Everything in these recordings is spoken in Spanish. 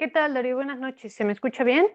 ¿Qué tal, Darío? Buenas noches. ¿Se me escucha bien?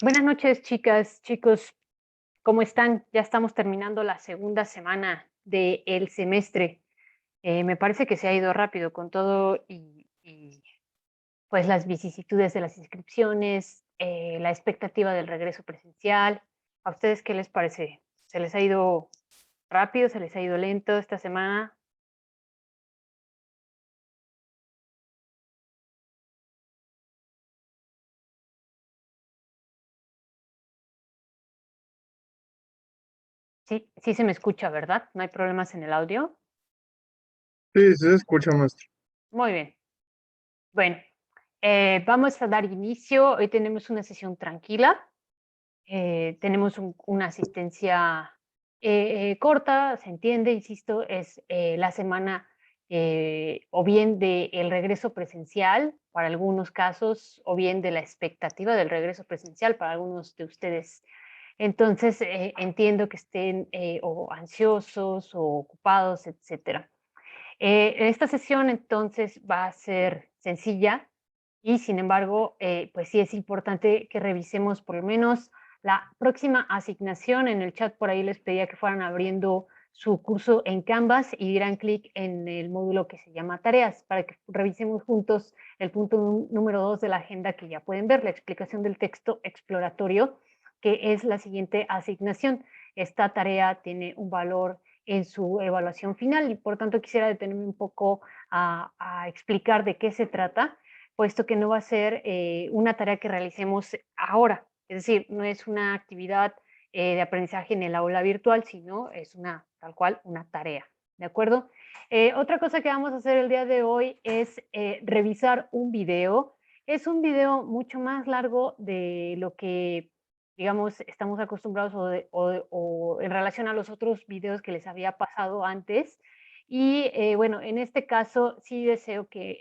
Buenas noches, chicas, chicos. ¿Cómo están? Ya estamos terminando la segunda semana del semestre. Me parece que se ha ido rápido con todo pues las vicisitudes de las inscripciones, la expectativa del regreso presencial. ¿A ustedes qué les parece? ¿Se les ha ido rápido? ¿Se les ha ido lento esta semana? Sí, sí se me escucha, ¿verdad? ¿No hay problemas en el audio? Sí, sí se escucha, maestro. Muy bien. Bueno, vamos a dar inicio. Hoy tenemos una sesión tranquila. Tenemos una asistencia corta, se entiende, insisto, es la semana o bien del regreso presencial para algunos casos, o bien de la expectativa del regreso presencial para algunos de ustedes. Entonces, entiendo que estén o ansiosos o ocupados, etcétera. Esta sesión entonces va a ser sencilla y sin embargo, pues sí es importante que revisemos por lo menos la próxima asignación. En el chat por ahí les pedía que fueran abriendo su curso en Canvas y dieran clic en el módulo que se llama tareas para que revisemos juntos el punto número 2 de la agenda que ya pueden ver, la explicación del texto exploratorio que es la siguiente asignación. Esta tarea tiene un valor en su evaluación final y por tanto quisiera detenerme un poco a explicar de qué se trata, puesto que no va a ser una tarea que realicemos ahora, es decir, no es una actividad de aprendizaje en el aula virtual, sino es una, tal cual, una tarea, ¿de acuerdo? Otra cosa que vamos a hacer el día de hoy es revisar un video. Es un video mucho más largo de lo que, digamos, estamos acostumbrados o en relación a los otros videos que les había pasado antes. Y bueno, en este caso sí deseo que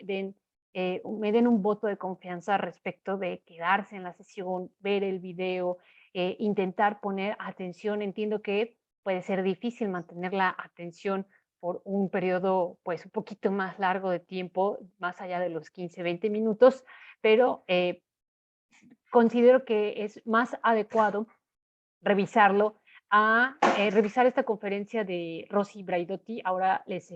me den un voto de confianza respecto de quedarse en la sesión, ver el video, intentar poner atención. Entiendo que puede ser difícil mantener la atención por un periodo pues un poquito más largo de tiempo, más allá de los 15, 20 minutos, pero considero que es más adecuado revisarlo a revisar esta conferencia de Rosy Braidotti. Ahora les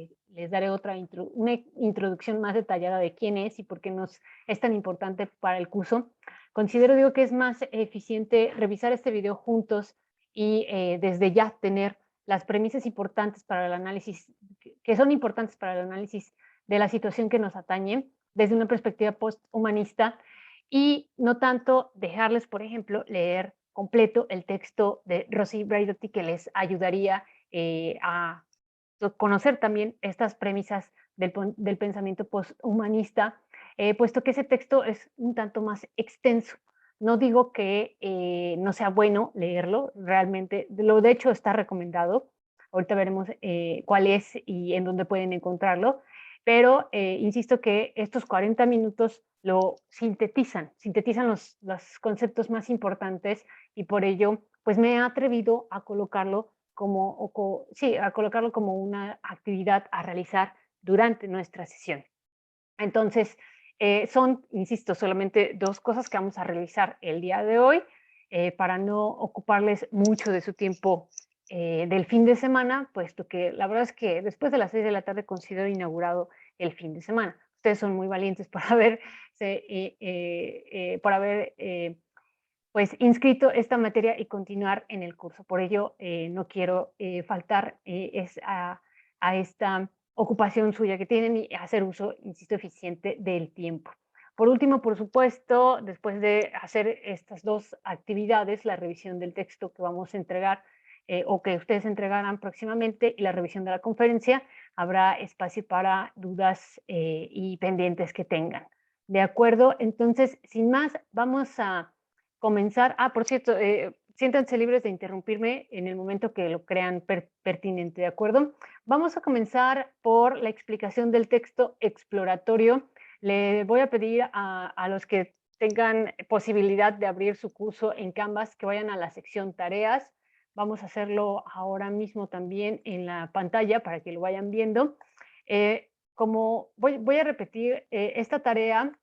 daré una introducción más detallada de quién es y por qué nos es tan importante para el curso. Considero, digo, que es más eficiente revisar este video juntos y desde ya tener las premisas importantes para el análisis, que son importantes para el análisis de la situación que nos atañe desde una perspectiva posthumanista y no tanto dejarles, por ejemplo, leer completo el texto de Rosy Braidotti que les ayudaría a conocer también estas premisas del pensamiento posthumanista, puesto que ese texto es un tanto más extenso. No digo que no sea bueno leerlo, realmente, de hecho está recomendado. Ahorita veremos cuál es y en dónde pueden encontrarlo, pero insisto que estos 40 minutos lo sintetizan los conceptos más importantes y por ello pues me he atrevido a colocarlo a colocarlo como una actividad a realizar durante nuestra sesión. Entonces, son, insisto, solamente 2 cosas que vamos a realizar el día de hoy, para no ocuparles mucho de su tiempo del fin de semana, puesto que la verdad es que después de las 6 de la tarde considero inaugurado el fin de semana. Ustedes son muy valientes por haber pues inscrito esta materia y continuar en el curso. Por ello, no quiero faltar a esta ocupación suya que tienen y hacer uso, insisto, eficiente del tiempo. Por último, por supuesto, después de hacer estas 2 actividades, la revisión del texto que vamos a entregar o que ustedes entregarán próximamente y la revisión de la conferencia, habrá espacio para dudas y pendientes que tengan. ¿De acuerdo? Entonces, sin más, vamos a comenzar. Por cierto, siéntanse libres de interrumpirme en el momento que lo crean pertinente, ¿de acuerdo? Vamos a comenzar por la explicación del texto exploratorio. Le voy a pedir a los que tengan posibilidad de abrir su curso en Canvas que vayan a la sección tareas. Vamos a hacerlo ahora mismo también en la pantalla para que lo vayan viendo. Como voy a repetir esta tarea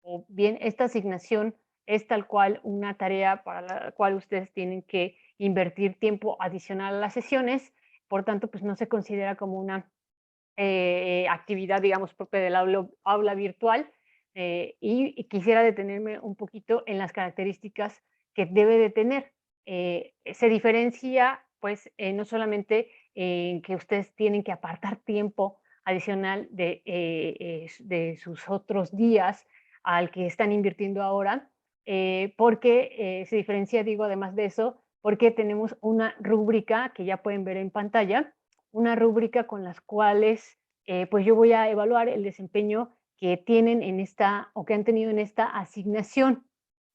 o bien esta asignación es tal cual una tarea para la cual ustedes tienen que invertir tiempo adicional a las sesiones, por tanto, pues no se considera como una actividad, digamos, propia del aula virtual. Y quisiera detenerme un poquito en las características que debe de tener. Se diferencia, pues, no solamente en que ustedes tienen que apartar tiempo adicional de sus otros días al que están invirtiendo ahora, porque se diferencia, digo, además de eso, porque tenemos una rúbrica que ya pueden ver en pantalla, una rúbrica con las cuales pues yo voy a evaluar el desempeño que tienen en esta o que han tenido en esta asignación,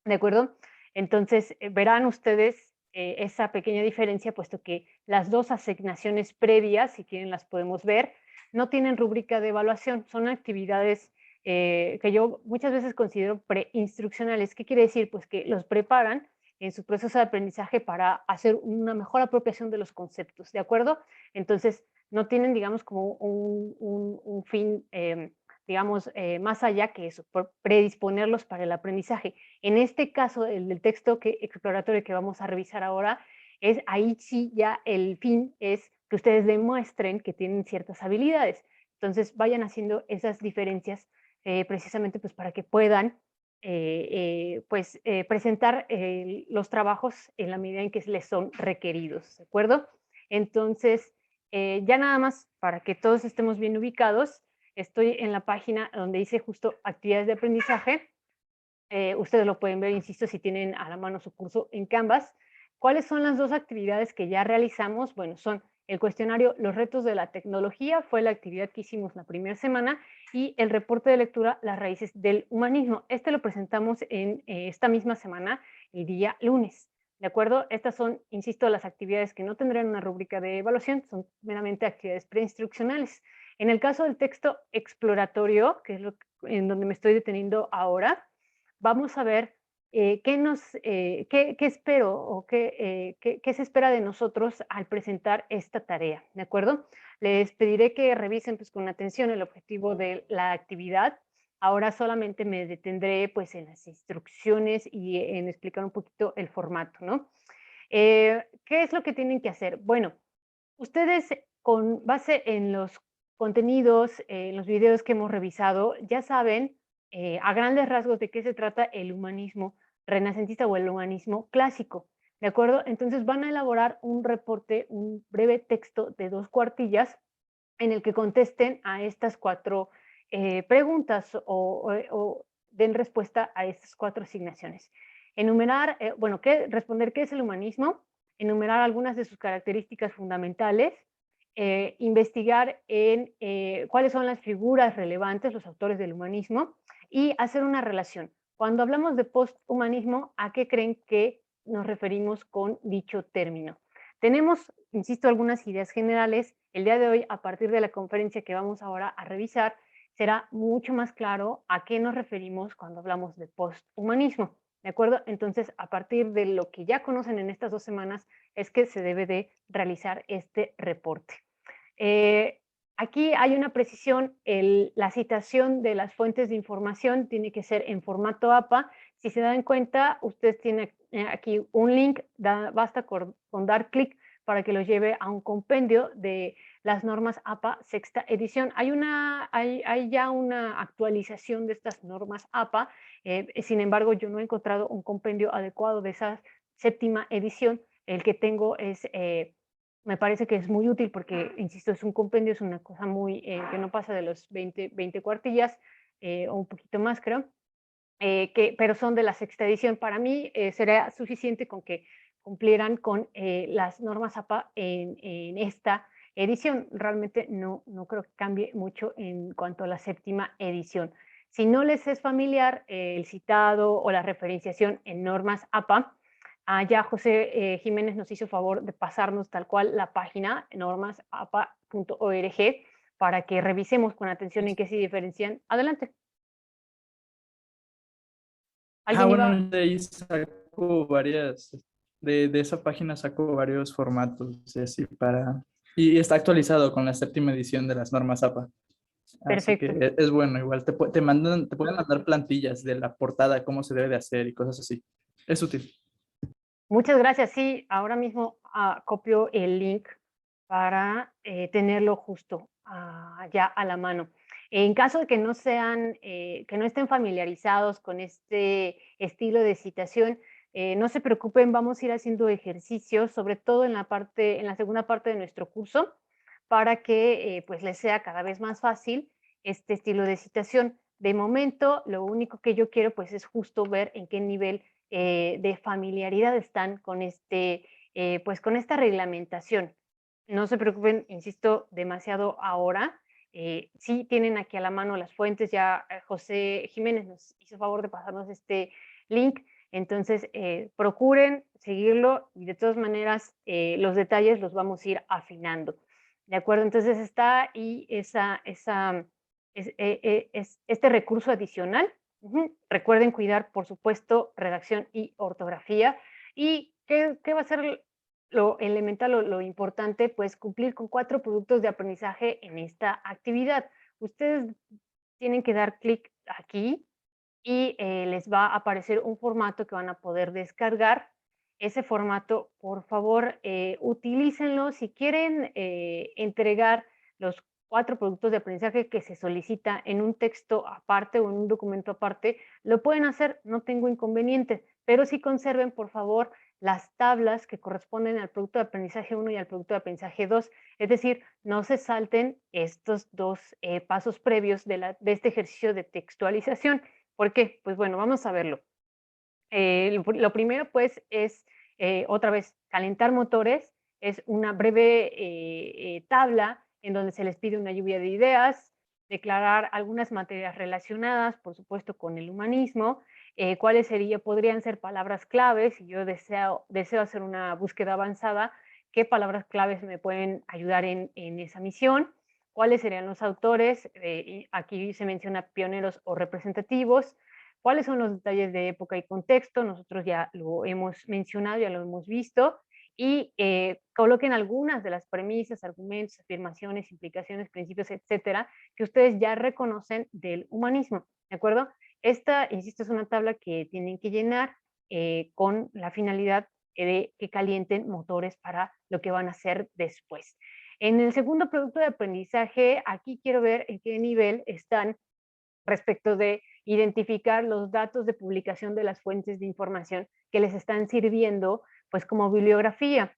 ¿de acuerdo? Entonces, verán ustedes esa pequeña diferencia, puesto que las 2 asignaciones previas, si quieren las podemos ver, no tienen rúbrica de evaluación, son actividades que yo muchas veces considero preinstruccionales. ¿Qué quiere decir? Pues que los preparan en su proceso de aprendizaje para hacer una mejor apropiación de los conceptos, ¿de acuerdo? Entonces, no tienen, digamos, como un fin, digamos, más allá que eso, por predisponerlos para el aprendizaje. En este caso, el del texto exploratorio que vamos a revisar ahora, ahí sí ya el fin es que ustedes demuestren que tienen ciertas habilidades. Entonces, vayan haciendo esas diferencias precisamente pues para que puedan presentar los trabajos en la medida en que les son requeridos, ¿de acuerdo? Entonces, ya nada más para que todos estemos bien ubicados, estoy en la página donde dice justo actividades de aprendizaje. Ustedes lo pueden ver, insisto, si tienen a la mano su curso en Canvas. ¿Cuáles son las dos actividades que ya realizamos? Bueno, son el cuestionario Los retos de la tecnología, fue la actividad que hicimos la primera semana, y el reporte de lectura Las raíces del humanismo. Este lo presentamos en esta misma semana, el día lunes. ¿De acuerdo? Estas son, insisto, las actividades que no tendrán una rúbrica de evaluación, son meramente actividades preinstruccionales. En el caso del texto exploratorio, que es en donde me estoy deteniendo ahora, vamos a ver qué espero o qué se espera de nosotros al presentar esta tarea, ¿de acuerdo? Les pediré que revisen pues, con atención el objetivo de la actividad. Ahora solamente me detendré pues, en las instrucciones y en explicar un poquito el formato, ¿no? ¿Qué es lo que tienen que hacer? Bueno, ustedes con base en los contenidos, en los videos que hemos revisado, ya saben a grandes rasgos de qué se trata el humanismo renacentista o el humanismo clásico, ¿de acuerdo? Entonces van a elaborar un reporte, un breve texto de 2 cuartillas en el que contesten a estas 4 preguntas o den respuesta a estas 4 asignaciones. Enumerar, responder qué es el humanismo, enumerar algunas de sus características fundamentales, investigar en cuáles son las figuras relevantes, los autores del humanismo, y hacer una relación. Cuando hablamos de posthumanismo, ¿a qué creen que nos referimos con dicho término? Tenemos, insisto, algunas ideas generales. El día de hoy, a partir de la conferencia que vamos ahora a revisar, será mucho más claro a qué nos referimos cuando hablamos de posthumanismo. ¿De acuerdo? Entonces, a partir de lo que ya conocen en estas 2 semanas, es que se debe de realizar este reporte. Aquí hay una precisión, la citación de las fuentes de información tiene que ser en formato APA. Si se dan cuenta, ustedes tienen aquí un link, basta con dar clic para que los lleve a un compendio de las normas APA sexta edición. Hay ya una actualización de estas normas APA, sin embargo, yo no he encontrado un compendio adecuado de esa séptima edición. El que tengo es me parece que es muy útil porque, insisto, es un compendio, es una cosa muy que no pasa de los 20 cuartillas o un poquito más, creo, pero son de la sexta edición. Para mí sería suficiente con que cumplieran con las normas APA en esta edición. Realmente no creo que cambie mucho en cuanto a la séptima edición. Si no les es familiar el citado o la referenciación en normas APA, ya José Jiménez nos hizo favor de pasarnos tal cual la página normasapa.org para que revisemos con atención en qué se diferencian. Adelante. ¿Alguien iba? Bueno, de ahí saco varias, de esa página saco varios formatos, así y está actualizado con la séptima edición de las normas APA. Así que Perfecto. es bueno, igual te pueden mandar plantillas de la portada, cómo se debe de hacer y cosas así. Es útil. Muchas gracias. Sí, ahora mismo copio el link para tenerlo justo ya a la mano. En caso de que que no estén familiarizados con este estilo de citación, no se preocupen, vamos a ir haciendo ejercicios, sobre todo en la segunda parte de nuestro curso, para que pues les sea cada vez más fácil este estilo de citación. De momento, lo único que yo quiero pues es justo ver en qué nivel de familiaridad están con pues con esta reglamentación. No se preocupen, insisto, demasiado ahora. Sí tienen aquí a la mano las fuentes, ya José Jiménez nos hizo favor de pasarnos este link, entonces procuren seguirlo y de todas maneras los detalles los vamos a ir afinando. ¿De acuerdo? Entonces está ahí este recurso adicional. Recuerden cuidar, por supuesto, redacción y ortografía. ¿Y qué va a ser lo elemental o lo importante? Pues cumplir con 4 productos de aprendizaje en esta actividad. Ustedes tienen que dar clic aquí y les va a aparecer un formato que van a poder descargar. Ese formato, por favor, utilícenlo. Si quieren entregar los 4 productos de aprendizaje que se solicita en un texto aparte o en un documento aparte, lo pueden hacer, no tengo inconveniente, pero sí conserven, por favor, las tablas que corresponden al producto de aprendizaje 1 y al producto de aprendizaje 2. Es decir, no se salten estos 2 pasos previos de este ejercicio de textualización. ¿Por qué? Pues bueno, vamos a verlo. Lo primero, pues, es otra vez calentar motores. Es una breve tabla en donde se les pide una lluvia de ideas, declarar algunas materias relacionadas, por supuesto, con el humanismo, cuáles podrían ser palabras claves. Si yo deseo hacer una búsqueda avanzada, qué palabras claves me pueden ayudar en esa misión, cuáles serían los autores, aquí se menciona pioneros o representativos, cuáles son los detalles de época y contexto, nosotros ya lo hemos mencionado, ya lo hemos visto, y coloquen algunas de las premisas, argumentos, afirmaciones, implicaciones, principios, etcétera, que ustedes ya reconocen del humanismo, ¿de acuerdo? Esta, insisto, es una tabla que tienen que llenar con la finalidad de que calienten motores para lo que van a hacer después. En el segundo producto de aprendizaje, aquí quiero ver en qué nivel están respecto de identificar los datos de publicación de las fuentes de información que les están sirviendo, pues, como bibliografía.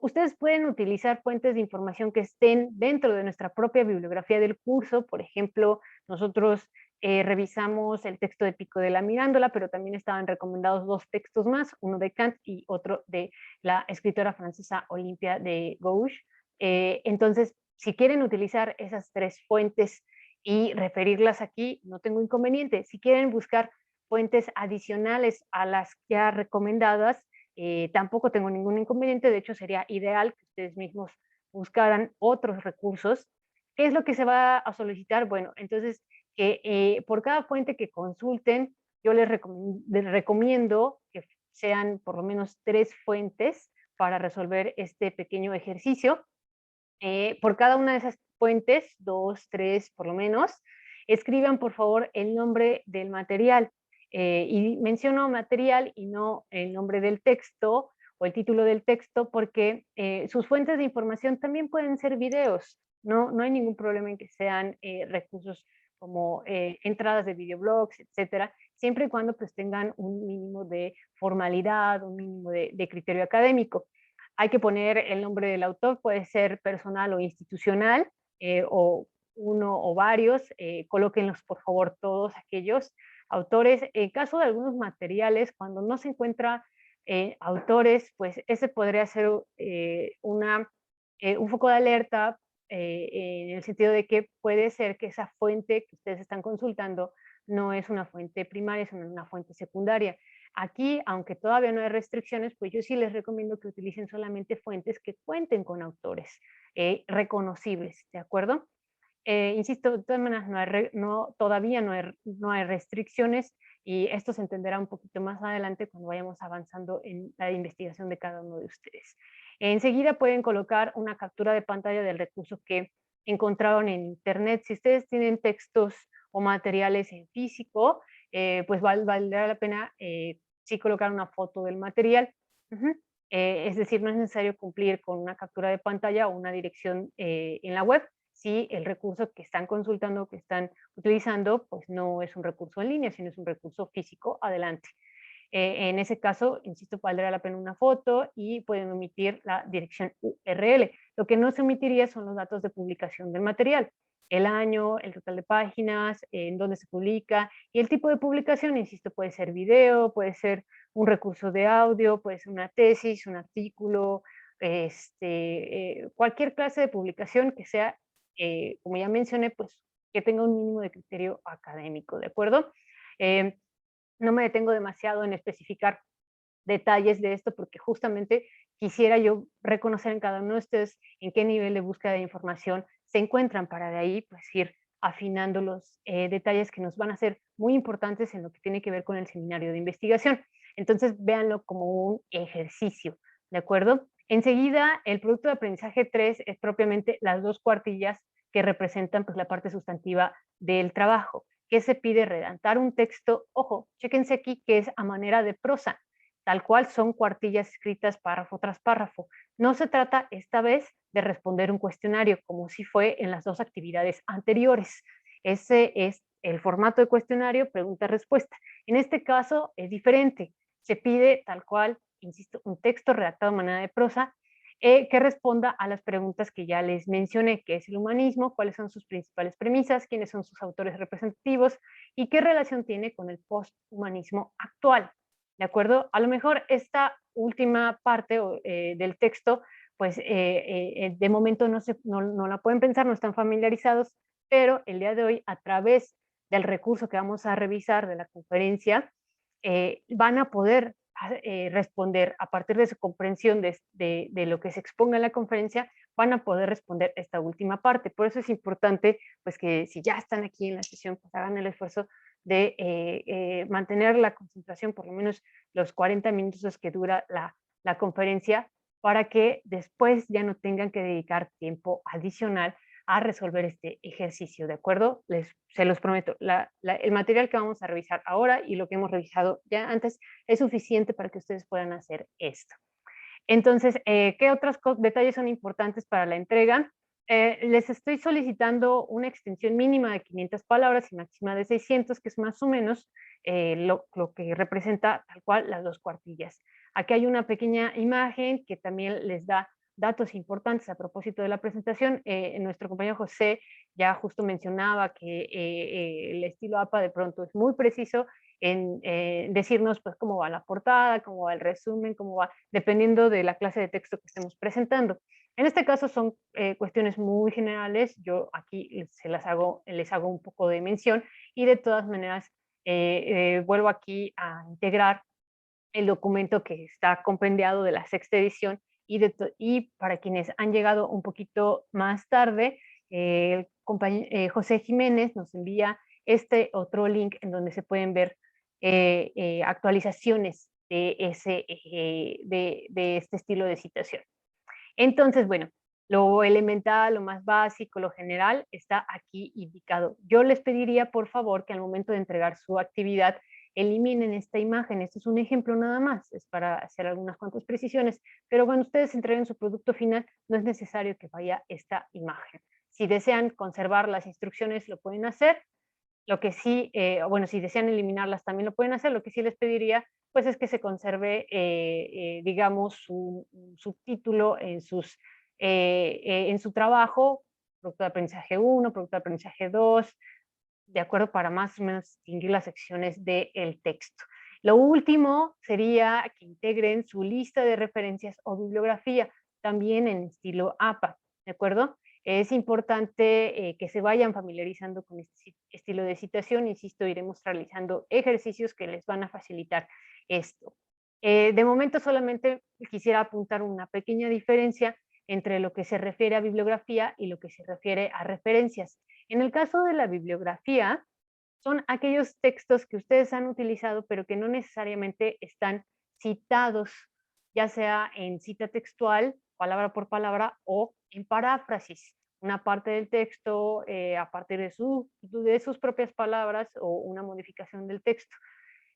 Ustedes pueden utilizar fuentes de información que estén dentro de nuestra propia bibliografía del curso. Por ejemplo, nosotros revisamos el texto de Pico de la Mirándola, pero también estaban recomendados 2 textos más, uno de Kant y otro de la escritora francesa Olympia de Gouges. Entonces, si quieren utilizar esas 3 fuentes y referirlas aquí, no tengo inconveniente. Si quieren buscar fuentes adicionales a las ya recomendadas, tampoco tengo ningún inconveniente. De hecho, sería ideal que ustedes mismos buscaran otros recursos. ¿Qué es lo que se va a solicitar? Bueno, entonces, que por cada fuente que consulten, yo les recomiendo que sean por lo menos 3 fuentes para resolver este pequeño ejercicio. Por cada una de esas fuentes, 2, 3 por lo menos, escriban por favor el nombre del material. Y menciono material y no el nombre del texto o el título del texto porque sus fuentes de información también pueden ser videos. No hay ningún problema en que sean recursos como entradas de videoblogs, etcétera, siempre y cuando pues tengan un mínimo de formalidad, un mínimo de criterio académico. Hay que poner el nombre del autor, puede ser personal o institucional, o uno o varios, colóquenlos por favor todos aquellos autores. En caso de algunos materiales, cuando no se encuentra autores, pues ese podría ser un foco de alerta, en el sentido de que puede ser que esa fuente que ustedes están consultando no es una fuente primaria, sino una fuente secundaria. Aquí, aunque todavía no hay restricciones, pues yo sí les recomiendo que utilicen solamente fuentes que cuenten con autores reconocibles, ¿de acuerdo? Insisto, de todas maneras, todavía no hay restricciones y esto se entenderá un poquito más adelante cuando vayamos avanzando en la investigación de cada uno de ustedes. Enseguida pueden colocar una captura de pantalla del recurso que encontraron en Internet. Si ustedes tienen textos o materiales en físico, pues valdrá la pena sí colocar una foto del material. Ujú. Es decir, no es necesario cumplir con una captura de pantalla o una dirección en la web si el recurso que están consultando, que están utilizando, pues no es un recurso en línea, sino es un recurso físico. Adelante. En ese caso, insisto, valdrá la pena una foto y pueden omitir la dirección URL. Lo que no se omitiría son los datos de publicación del material, el año, el total de páginas, en dónde se publica y el tipo de publicación. Insisto, puede ser video, puede ser un recurso de audio, puede ser una tesis, un artículo, cualquier clase de publicación que sea, como ya mencioné, pues que tenga un mínimo de criterio académico, ¿de acuerdo? No me detengo demasiado en especificar detalles de esto porque justamente quisiera yo reconocer en cada uno de ustedes en qué nivel de búsqueda de información se encuentran para de ahí pues ir afinando los detalles que nos van a ser muy importantes en lo que tiene que ver con el seminario de investigación. Entonces véanlo como un ejercicio, ¿de acuerdo? Enseguida, el producto de aprendizaje 3 es propiamente las 2 cuartillas que representan pues la parte sustantiva del trabajo. ¿Qué se pide? Redactar un texto, ojo, chéquense aquí que es a manera de prosa. tal cual son cuartillas escritas párrafo tras párrafo. No se trata esta vez de responder un cuestionario, como si fue en las dos actividades anteriores. Ese es el formato de cuestionario, pregunta-respuesta. En este caso es diferente. Se pide tal cual, insisto, un texto redactado de manera de prosa, que responda a las preguntas que ya les mencioné: qué es el humanismo, cuáles son sus principales premisas, quiénes son sus autores representativos y qué relación tiene con el posthumanismo actual. ¿De acuerdo? A lo mejor esta última parte del texto, pues de momento no la pueden pensar, no están familiarizados, pero el día de hoy, a través del recurso que vamos a revisar de la conferencia, van a poder responder a partir de su comprensión de lo que se exponga en la conferencia, van a poder responder esta última parte. Por eso es importante, pues, que si ya están aquí en la sesión, pues hagan el esfuerzo de mantener la concentración por lo menos los 40 minutos que dura la conferencia, para que después ya no tengan que dedicar tiempo adicional a resolver este ejercicio, ¿de acuerdo? Se los prometo, el material que vamos a revisar ahora y lo que hemos revisado ya antes es suficiente para que ustedes puedan hacer esto. Entonces, ¿qué otros detalles son importantes para la entrega? Les estoy solicitando una extensión mínima de 500 palabras y máxima de 600, que es más o menos lo que representa tal cual las dos cuartillas. Aquí hay una pequeña imagen que también les da datos importantes a propósito de la presentación. Nuestro compañero José ya justo mencionaba que el estilo APA de pronto es muy preciso en decirnos pues cómo va la portada, cómo va el resumen, cómo va, dependiendo de la clase de texto que estemos presentando. En este caso son cuestiones muy generales, yo aquí les hago un poco de mención y de todas maneras vuelvo aquí a integrar el documento que está compendiado de la sexta edición y para quienes han llegado un poquito más tarde, José Jiménez nos envía este otro link en donde se pueden ver actualizaciones de este estilo de citación. Entonces, bueno, lo elemental, lo más básico, lo general está aquí indicado. Yo les pediría, por favor, que al momento de entregar su actividad eliminen esta imagen. Este es un ejemplo nada más, es para hacer algunas cuantas precisiones, pero cuando ustedes entreguen su producto final, no es necesario que vaya esta imagen. Si desean conservar las instrucciones, lo pueden hacer. Lo que sí, bueno, si desean eliminarlas también lo pueden hacer. Lo que sí les pediría, pues, es que se conserve, digamos, un subtítulo en su trabajo, producto de aprendizaje 1, producto de aprendizaje 2, de acuerdo, para más o menos distinguir las secciones del texto. Lo último sería que integren su lista de referencias o bibliografía, también en estilo APA, ¿de acuerdo? Es importante que se vayan familiarizando con este estilo de citación. Insisto, iremos realizando ejercicios que les van a facilitar esto. De momento solamente quisiera apuntar una pequeña diferencia entre lo que se refiere a bibliografía y lo que se refiere a referencias. En el caso de la bibliografía, son aquellos textos que ustedes han utilizado, pero que no necesariamente están citados, ya sea en cita textual, palabra por palabra, o en paráfrasis. Una parte del texto a partir de sus propias palabras o una modificación del texto.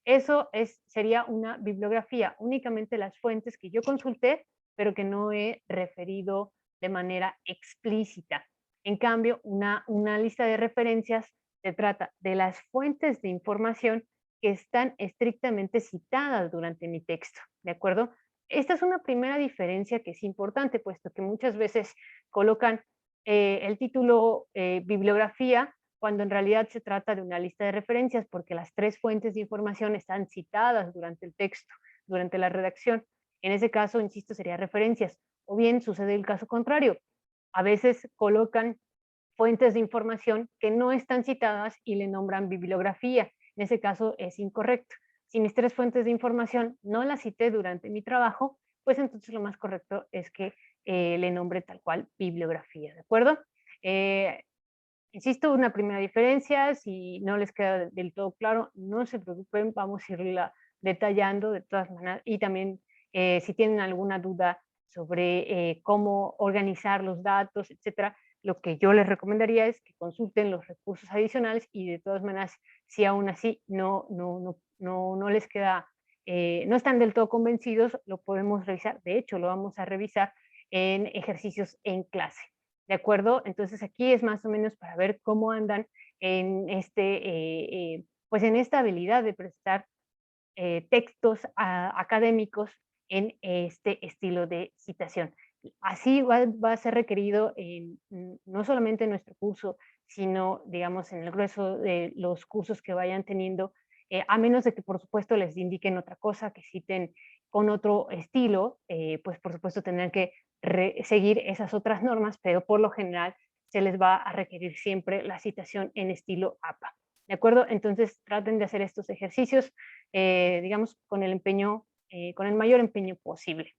Eso sería una bibliografía, únicamente las fuentes que yo consulté, pero que no he referido de manera explícita. En cambio, una lista de referencias se trata de las fuentes de información que están estrictamente citadas durante mi texto, ¿de acuerdo? Esta es una primera diferencia que es importante, puesto que muchas veces colocan el título bibliografía, cuando en realidad se trata de una lista de referencias, porque las tres fuentes de información están citadas durante el texto, durante la redacción. En ese caso, insisto, sería referencias. O bien sucede el caso contrario. A veces colocan fuentes de información que no están citadas y le nombran bibliografía. En ese caso es incorrecto. Si mis tres fuentes de información no las cité durante mi trabajo, pues entonces lo más correcto es que le nombre tal cual bibliografía, ¿de acuerdo? Insisto, una primera diferencia, si no les queda del todo claro, no se preocupen, vamos a irla detallando de todas maneras. Y también si tienen alguna duda sobre cómo organizar los datos, etcétera, lo que yo les recomendaría es que consulten los recursos adicionales y de todas maneras, si aún así no les queda no están del todo convencidos, lo podemos revisar. De hecho, lo vamos a revisar en ejercicios en clase. ¿De acuerdo? Entonces aquí es más o menos para ver cómo andan en, pues en esta habilidad de prestar textos académicos en este estilo de citación. Así va a ser requerido no solamente en nuestro curso, sino, digamos, en el grueso de los cursos que vayan teniendo, a menos de que, por supuesto, les indiquen otra cosa, que citen con otro estilo, pues, por supuesto, tendrán que seguir esas otras normas, pero por lo general se les va a requerir siempre la citación en estilo APA. ¿De acuerdo? Entonces, traten de hacer estos ejercicios, digamos, con el empeño, con el mayor empeño posible.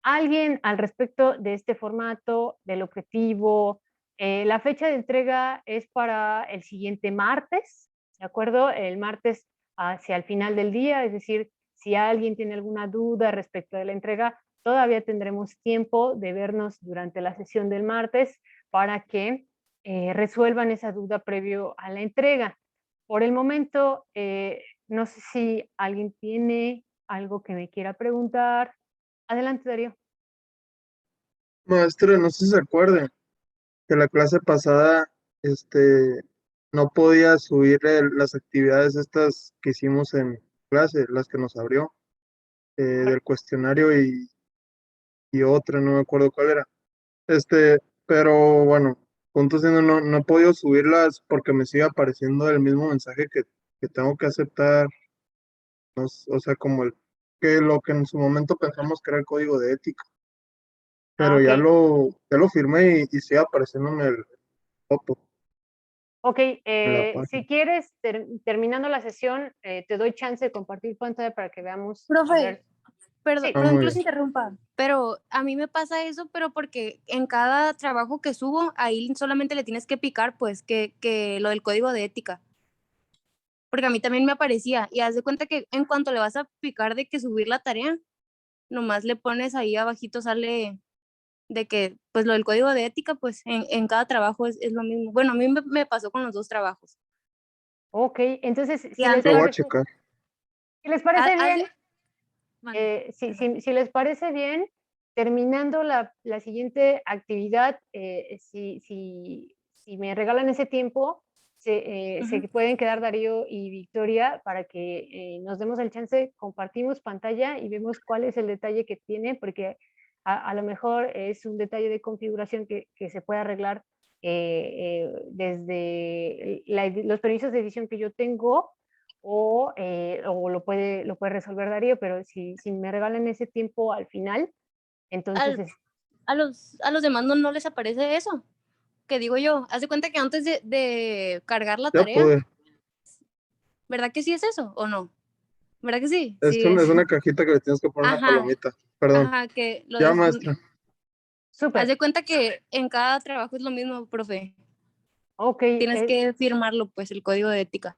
¿Alguien al respecto de este formato, del objetivo? La fecha de entrega es para el siguiente martes, ¿de acuerdo? El martes hacia el final del día, es decir, si alguien tiene alguna duda respecto de la entrega, todavía tendremos tiempo de vernos durante la sesión del martes para que resuelvan esa duda previo a la entrega. Por el momento, no sé si alguien tiene algo que me quiera preguntar. Adelante, Darío. Maestra, no sé si se acuerden que la clase pasada, no podía subir las actividades estas que hicimos en clase, las que nos abrió, del cuestionario y otra, no me acuerdo cuál era. Pero bueno, punto siendo, no he podido subirlas porque me sigue apareciendo el mismo mensaje que tengo que aceptar, o sea, como que lo que en su momento pensamos que era el código de ética, pero Ok, ya lo firmé y sigue apareciéndome el foto ok. en la página. Si quieres, terminando la sesión, te doy chance de compartir pantalla para que veamos. A Profe, ver. perdón, Sí, Ah, perdón muy que los bien. interrumpa, pero a mí me pasa eso, pero porque en cada trabajo que subo, ahí solamente le tienes que picar, pues, que lo del código de ética. Porque a mí también me aparecía, y haz de cuenta que en cuanto le vas a picar de que subir la tarea, nomás le pones ahí abajito, sale de que, pues, lo del código de ética, pues, en cada trabajo es lo mismo. Bueno, a mí me pasó con los 2 trabajos. ok. Entonces, Y si les Lo antes, voy a parece, checar. si les parece haz bien, de mande, perdón. si les parece bien, terminando la siguiente actividad, si me regalan ese tiempo, se Ujú. pueden quedar Darío y Victoria para que nos demos el chance, compartimos pantalla y vemos cuál es el detalle que tiene, porque a lo mejor es un detalle de configuración que se puede arreglar desde los permisos de edición que yo tengo o lo puede resolver Darío, pero si me regalan ese tiempo al final, entonces Al a los demás no les aparece eso, que digo yo, haz de cuenta que antes de cargar la Ya tarea, pude. ¿verdad que sí es eso o no? ¿Verdad que sí? Es Sí una, es. es una cajita que le tienes que poner una Ajá, palomita. Perdón. ajá, que lo Ya, de maestra. haz súper, de cuenta que en cada trabajo es lo mismo, profe. ok, Tienes que firmarlo, pues, el código de ética,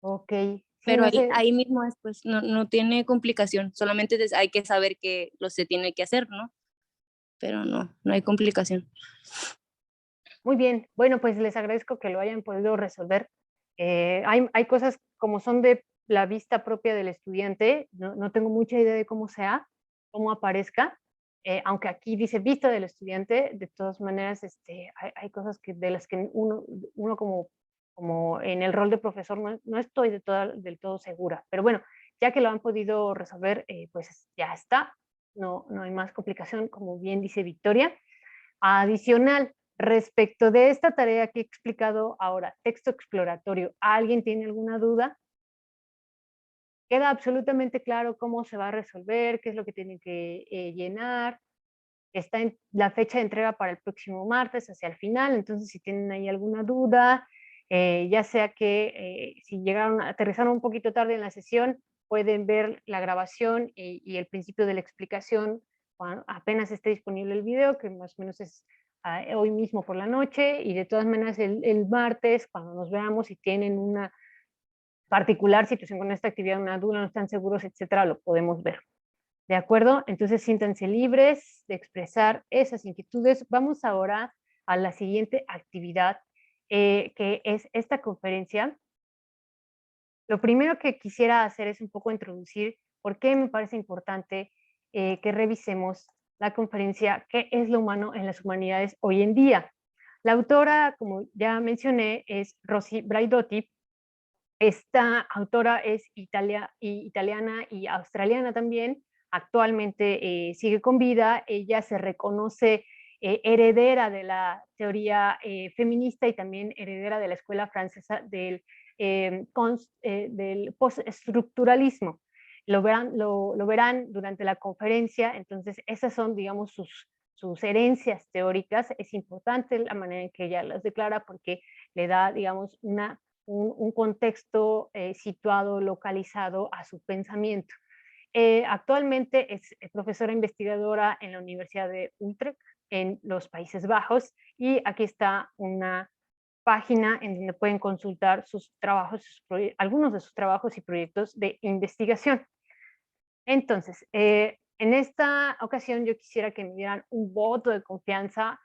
ok, sí, pero no ahí sé, ahí mismo es, pues, no tiene complicación, solamente hay que saber que lo se tiene que hacer, ¿no? Pero no hay complicación. muy bien, bueno, pues les agradezco que lo hayan podido resolver. Hay cosas como son de la vista propia del estudiante, no tengo mucha idea de cómo sea, cómo aparezca, aunque aquí dice vista del estudiante, de todas maneras hay cosas de las que uno como en el rol de profesor no estoy del todo segura, pero bueno, ya que lo han podido resolver, pues ya está, no hay más complicación, como bien dice Victoria. Adicional, respecto de esta tarea que he explicado ahora, texto exploratorio, ¿alguien tiene alguna duda? Queda absolutamente claro cómo se va a resolver, qué es lo que tienen que llenar. Está en la fecha de entrega para el próximo martes, hacia el final, entonces si tienen ahí alguna duda, ya sea que si llegaron, aterrizaron un poquito tarde en la sesión, pueden ver la grabación y el principio de la explicación cuando apenas esté disponible el video, que más o menos es hoy mismo por la noche, y de todas maneras el martes, cuando nos veamos, si tienen una particular situación con esta actividad, una duda, no están seguros, etcétera, lo podemos ver. ¿De acuerdo? Entonces siéntanse libres de expresar esas inquietudes. Vamos ahora a la siguiente actividad, que es esta conferencia. Lo primero que quisiera hacer es un poco introducir por qué me parece importante que revisemos la conferencia ¿Qué es lo humano en las humanidades hoy en día? La autora, como ya mencioné, es Rosy Braidotti. Esta autora es italiana y australiana también. Actualmente sigue con vida. Ella se reconoce heredera de la teoría feminista y también heredera de la escuela francesa del postestructuralismo. Lo verán durante la conferencia. Entonces, esas son, digamos, sus herencias teóricas. Es importante la manera en que ella las declara porque le da, digamos, un contexto situado, localizado a su pensamiento. Actualmente es profesora investigadora en la Universidad de Utrecht, en los Países Bajos, y aquí está una página en donde pueden consultar sus trabajos, algunos de sus trabajos y proyectos de investigación. Entonces, en esta ocasión yo quisiera que me dieran un voto de confianza.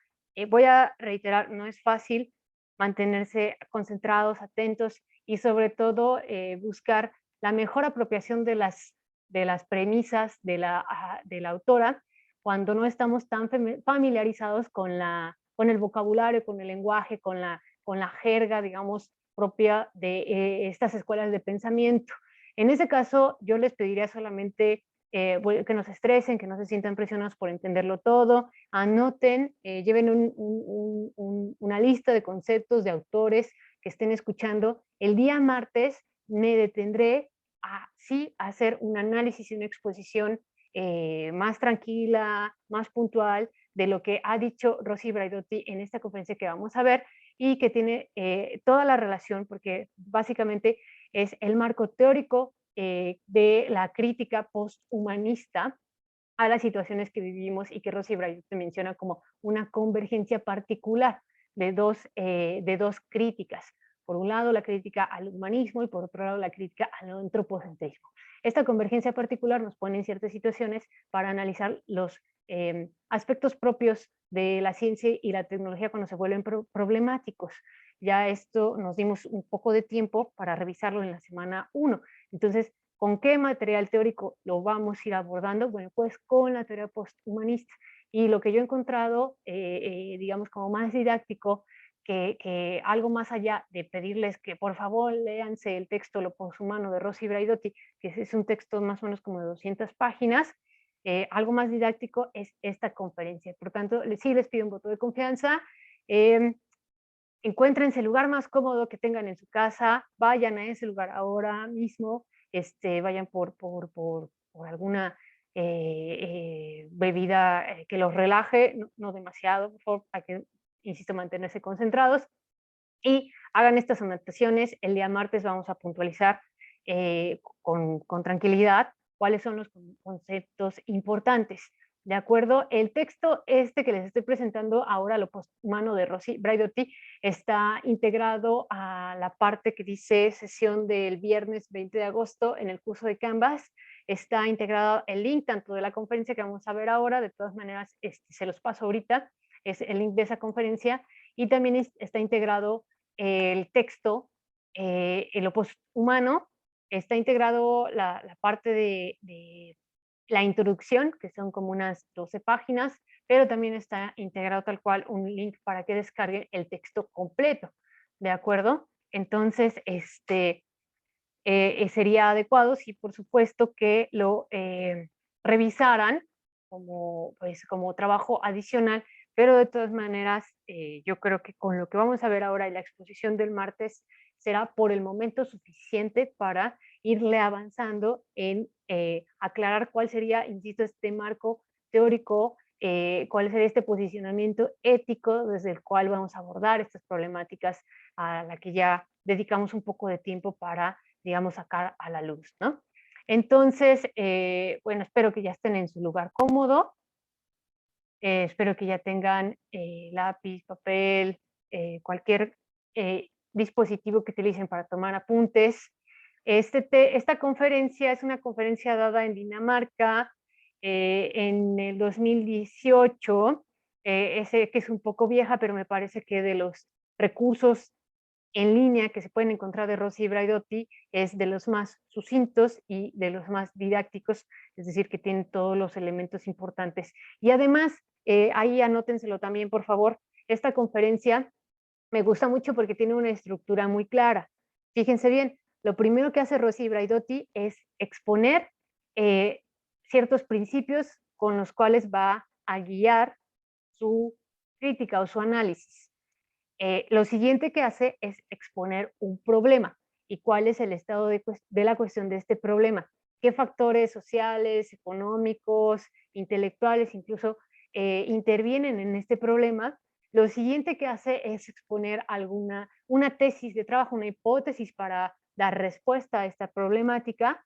Voy a reiterar, no es fácil mantenerse concentrados, atentos y sobre todo buscar la mejor apropiación de las premisas de la autora cuando no estamos tan familiarizados con el vocabulario, con el lenguaje, con la jerga, digamos, propia de estas escuelas de pensamiento. En ese caso, yo les pediría solamente que no se estresen, que no se sientan presionados por entenderlo todo, anoten, lleven una lista de conceptos, de autores que estén escuchando. El día martes me detendré a hacer un análisis y una exposición más tranquila, más puntual de lo que ha dicho Rosy Braidotti en esta conferencia que vamos a ver y que tiene toda la relación, porque básicamente es el marco teórico de la crítica posthumanista a las situaciones que vivimos y que Rosy Braidotti menciona como una convergencia particular de dos críticas. Por un lado, la crítica al humanismo y por otro lado, la crítica al antropocentrismo. Esta convergencia particular nos pone en ciertas situaciones para analizar los aspectos propios de la ciencia y la tecnología cuando se vuelven problemáticos. Ya esto nos dimos un poco de tiempo para revisarlo en la semana 1. Entonces, ¿con qué material teórico lo vamos a ir abordando? Bueno, pues con la teoría posthumanista. Y lo que yo he encontrado, digamos, como más didáctico, que algo más allá de pedirles que por favor léanse el texto Lo poshumano de Rosy Braidotti, que es un texto más o menos como de 200 páginas, algo más didáctico es esta conferencia. Por tanto, sí les pido un voto de confianza. Encuéntrense el lugar más cómodo que tengan en su casa, vayan a ese lugar ahora mismo, vayan por alguna bebida que los relaje, no demasiado, por favor, hay que, insisto, mantenerse concentrados y hagan estas anotaciones. El día martes vamos a puntualizar con tranquilidad cuáles son los conceptos importantes. ¿De acuerdo? El texto que les estoy presentando ahora, Lo poshumano de Rosy Braidotti, está integrado a la parte que dice sesión del viernes 20 de agosto en el curso de Canvas. Está integrado el link tanto de la conferencia que vamos a ver ahora, de todas maneras se los paso ahorita, es el link de esa conferencia, y también está integrado el texto en Lo poshumano. Está integrado la parte de la introducción, que son como unas 12 páginas, pero también está integrado tal cual un link para que descarguen el texto completo, ¿de acuerdo? Entonces, sería adecuado, sí, por supuesto, que lo revisaran como trabajo adicional, pero de todas maneras, yo creo que con lo que vamos a ver ahora y la exposición del martes será por el momento suficiente para irle avanzando en aclarar cuál sería, insisto, este marco teórico, cuál sería este posicionamiento ético desde el cual vamos a abordar estas problemáticas a la que ya dedicamos un poco de tiempo para, digamos, sacar a la luz, ¿no? Entonces, bueno, espero que ya estén en su lugar cómodo, espero que ya tengan lápiz, papel, cualquier dispositivo que utilicen para tomar apuntes. Esta conferencia es una conferencia dada en Dinamarca en el 2018, que es un poco vieja, pero me parece que de los recursos en línea que se pueden encontrar de Rosy Braidotti es de los más sucintos y de los más didácticos, es decir, que tienen todos los elementos importantes. Y además, ahí anótenselo también, por favor, esta conferencia me gusta mucho porque tiene una estructura muy clara. Fíjense bien, lo primero que hace Rosy Braidotti es exponer ciertos principios con los cuales va a guiar su crítica o su análisis. Lo siguiente que hace es exponer un problema y cuál es el estado de la cuestión de este problema. ¿Qué factores sociales, económicos, intelectuales incluso intervienen en este problema? Lo siguiente que hace es exponer una tesis de trabajo, una hipótesis para dar respuesta a esta problemática.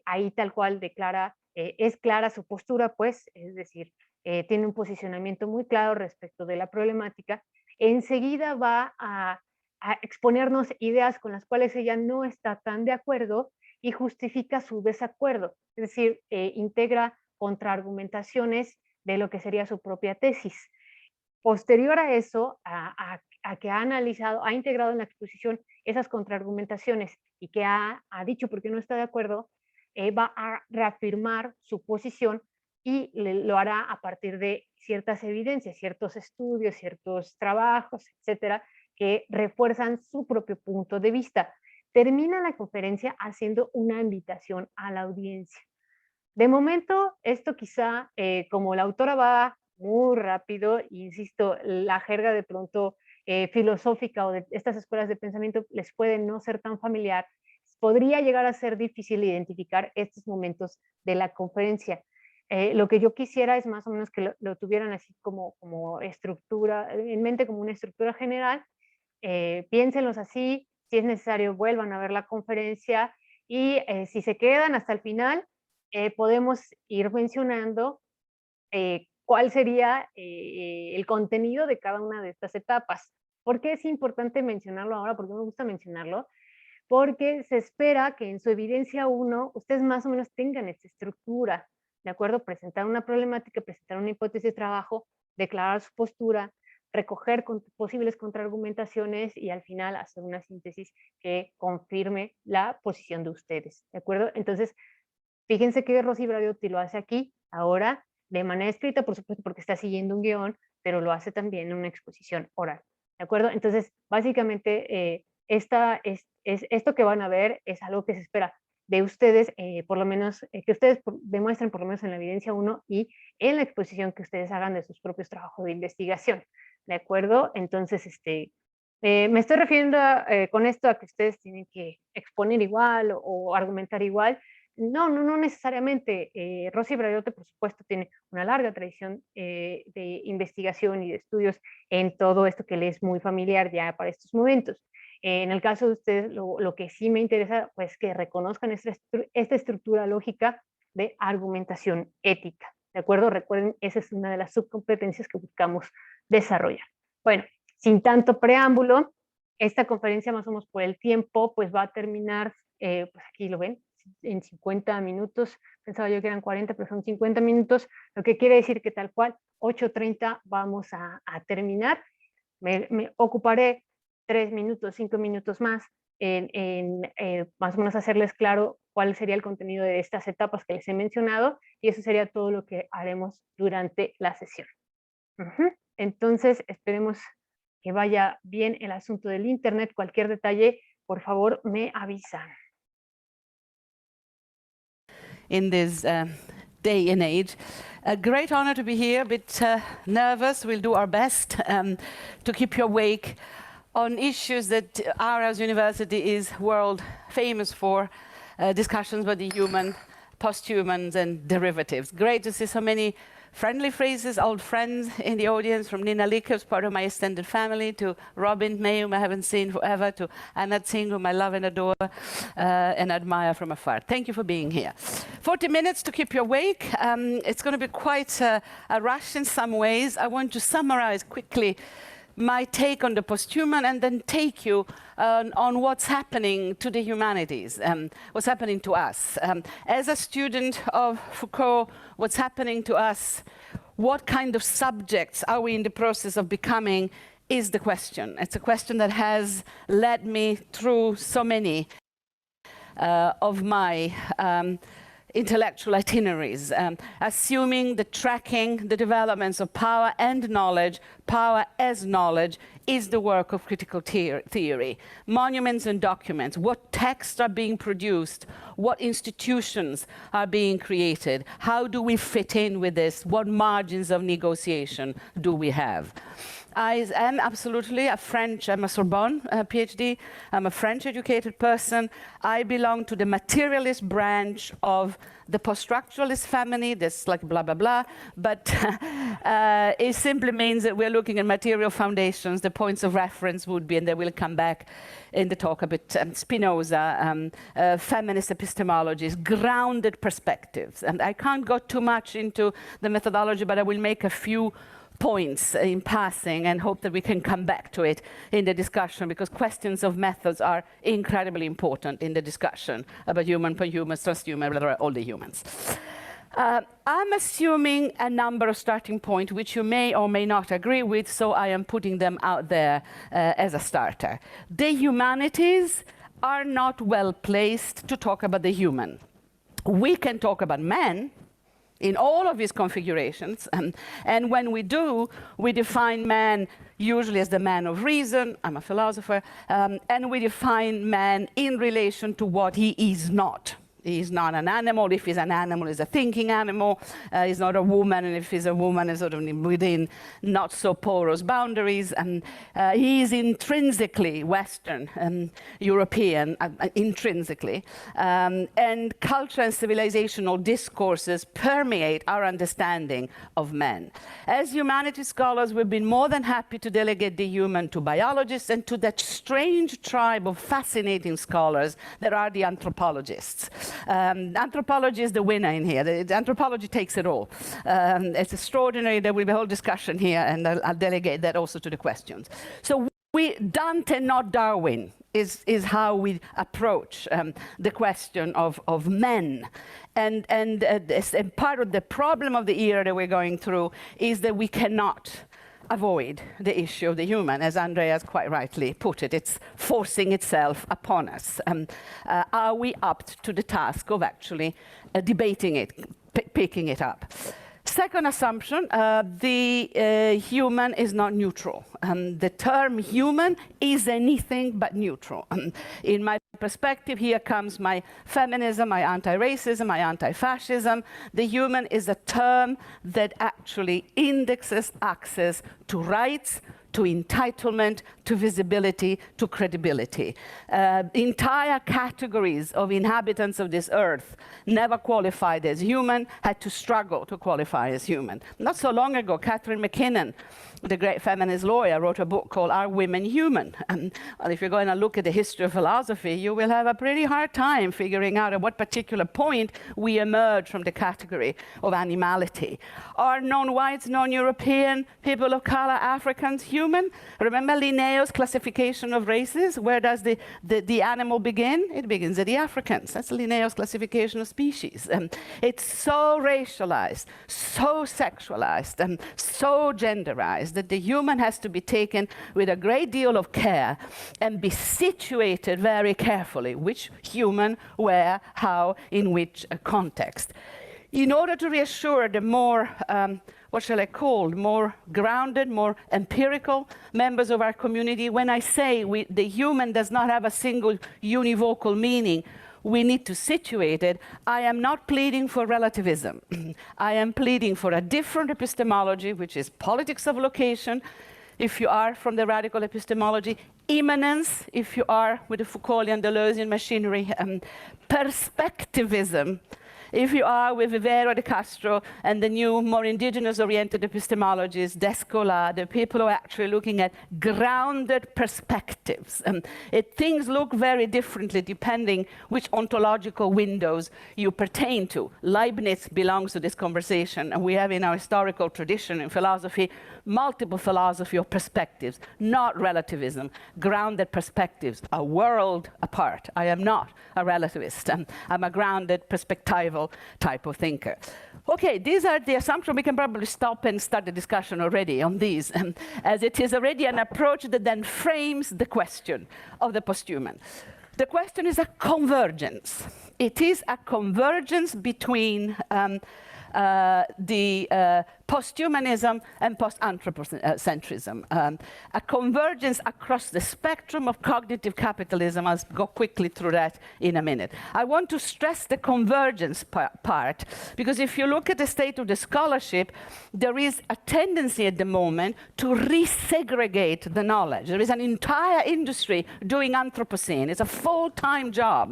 Ahí tal cual declara, es clara su postura, pues, es decir, tiene un posicionamiento muy claro respecto de la problemática. Enseguida va a exponernos ideas con las cuales ella no está tan de acuerdo y justifica su desacuerdo, es decir, integra contraargumentaciones de lo que sería su propia tesis. Posterior a eso, a que ha analizado, ha integrado en la exposición esas contraargumentaciones y que ha dicho por qué no está de acuerdo, va a reafirmar su posición y lo hará a partir de ciertas evidencias, ciertos estudios, ciertos trabajos, etcétera, que refuerzan su propio punto de vista. Termina la conferencia haciendo una invitación a la audiencia. De momento, esto quizá, como la autora va muy rápido, insisto, la jerga de pronto filosófica o de estas escuelas de pensamiento les puede no ser tan familiar, podría llegar a ser difícil identificar estos momentos de la conferencia. Lo que yo quisiera es más o menos que lo tuvieran así como estructura, en mente como una estructura general, piénsenlos así, si es necesario vuelvan a ver la conferencia y si se quedan hasta el final, podemos ir mencionando cuál sería el contenido de cada una de estas etapas. ¿Por qué es importante mencionarlo ahora? ¿Por qué me gusta mencionarlo? Porque se espera que en su evidencia 1 ustedes más o menos tengan esta estructura, ¿de acuerdo? Presentar una problemática, presentar una hipótesis de trabajo, declarar su postura, recoger posibles contraargumentaciones y al final hacer una síntesis que confirme la posición de ustedes, ¿de acuerdo? Entonces, fíjense que Rosy Braidotti lo hace aquí, ahora, de manera escrita, por supuesto, porque está siguiendo un guión, pero lo hace también en una exposición oral, ¿de acuerdo? Entonces, básicamente, esto que van a ver es algo que se espera de ustedes, por lo menos, que ustedes demuestren por lo menos en la evidencia 1 y en la exposición que ustedes hagan de sus propios trabajos de investigación, ¿de acuerdo? Entonces, me estoy refiriendo con esto a que ustedes tienen que exponer igual o argumentar igual. No necesariamente. Rosy Braidotti, por supuesto, tiene una larga tradición de investigación y de estudios en todo esto que le es muy familiar ya para estos momentos. En el caso de ustedes, lo que sí me interesa, pues que reconozcan esta estructura lógica de argumentación ética, ¿de acuerdo? Recuerden, esa es una de las subcompetencias que buscamos desarrollar. Bueno, sin tanto preámbulo, esta conferencia más o menos por el tiempo, pues va a terminar, pues aquí lo ven, en 50 minutos, pensaba yo que eran 40, pero son 50 minutos, lo que quiere decir que tal cual, 8:30 vamos a terminar. Me ocuparé 3 minutos, 5 minutos más en más o menos hacerles claro cuál sería el contenido de estas etapas que les he mencionado, y eso sería todo lo que haremos durante la sesión. Entonces, esperemos que vaya bien el asunto del internet. Cualquier detalle, por favor, me avisan. In this day and age. A great honor to be here, a bit nervous. We'll do our best to keep you awake on issues that Aarhus University is world famous for, discussions about the human, posthumans and derivatives. Great to see so many friendly faces, old friends in the audience, from Nina Lik, who's part of my extended family, to Robin May, whom I haven't seen forever, to Anna Singh, whom I love and adore and admire from afar. Thank you for being here. 40 minutes to keep you awake. It's going to be quite a rush in some ways. I want to summarize quickly my take on the posthuman and then take you on what's happening to the humanities, what's happening to us. As a student of Foucault, what's happening to us, what kind of subjects are we in the process of becoming is the question. It's a question that has led me through so many of my intellectual itineraries, assuming the tracking the developments of power and knowledge, power as knowledge, is the work of critical theory. Monuments and documents, what texts are being produced, what institutions are being created, how do we fit in with this, what margins of negotiation do we have? I am absolutely a French, I'm a Sorbonne PhD, I'm a French educated person. I belong to the materialist branch of the post-structuralist family, this like blah, blah, blah, but it simply means that we're looking at material foundations. The points of reference would be, and then we'll come back in the talk a bit, Spinoza, feminist epistemologies, grounded perspectives. And I can't go too much into the methodology, but I will make a few points in passing and hope that we can come back to it in the discussion, because questions of methods are incredibly important in the discussion about human, panhumans, transhuman, all the humans. I'm assuming a number of starting points which you may or may not agree with, so I am putting them out there as a starter. The humanities are not well placed to talk about the human. We can talk about man in all of his configurations. And when we do, we define man usually as the man of reason. I'm a philosopher. And we define man in relation to what he is not. He's not an animal. If he's an animal, he's a thinking animal. He's not a woman, and if he's a woman, he's sort of within not so porous boundaries. And he is intrinsically Western and European, intrinsically. And culture and civilizational discourses permeate our understanding of men. As humanities scholars, we've been more than happy to delegate the human to biologists and to that strange tribe of fascinating scholars that are the anthropologists. Anthropology is the winner in here. The anthropology takes it all. It's extraordinary. There will be a whole discussion here, and I'll delegate that also to the questions. So Dante, not Darwin, is how we approach the question of men. And part of the problem of the era that we're going through is that we cannot avoid the issue of the human, as Andreas quite rightly put it. It's forcing itself upon us. Are we up to the task of actually debating it, picking it up? Second assumption, the human is not neutral. The term human is anything but neutral. In my perspective, here comes my feminism, my anti-racism, my anti-fascism. The human is a term that actually indexes access to rights, to entitlement, to visibility, to credibility. Entire categories of inhabitants of this earth never qualified as human, had to struggle to qualify as human. Not so long ago, Catherine McKinnon, the great feminist lawyer, wrote a book called Are Women Human? Well, if you're going to look at the history of philosophy, you will have a pretty hard time figuring out at what particular point we emerge from the category of animality. Are non-whites, non-European, people of color, Africans human? Remember Linnaeus' classification of races? Where does the animal begin? It begins at the Africans. That's Linnaeus' classification of species. It's so racialized, so sexualized, and so genderized that the human has to be taken with a great deal of care and be situated very carefully. Which human, where, how, in which context. In order to reassure the more, what shall I call, more grounded, more empirical members of our community, when I say the human does not have a single univocal meaning, we need to situate it, I am not pleading for relativism. I am pleading for a different epistemology, which is politics of location, if you are from the radical epistemology, immanence, if you are with the Foucauldian Deleuzian machinery, perspectivism, if you are with Vivero de Castro and the new, more indigenous-oriented epistemologies, Descola, the people who are actually looking at grounded perspectives. Things look very differently depending which ontological windows you pertain to. Leibniz belongs to this conversation, and we have in our historical tradition in philosophy multiple philosophy of perspectives, not relativism, grounded perspectives, a world apart. I am not a relativist. I'm a grounded perspectival classical type of thinker. Okay, these are the assumptions. We can probably stop and start the discussion already on these, as it is already an approach that then frames the question of the posthuman. The question is a convergence. It is a convergence between posthumanism and post-anthropocentrism, a convergence across the spectrum of cognitive capitalism. I'll go quickly through that in a minute. I want to stress the convergence part, because if you look at the state of the scholarship, there is a tendency at the moment to resegregate the knowledge. There is an entire industry doing Anthropocene. It's a full-time job.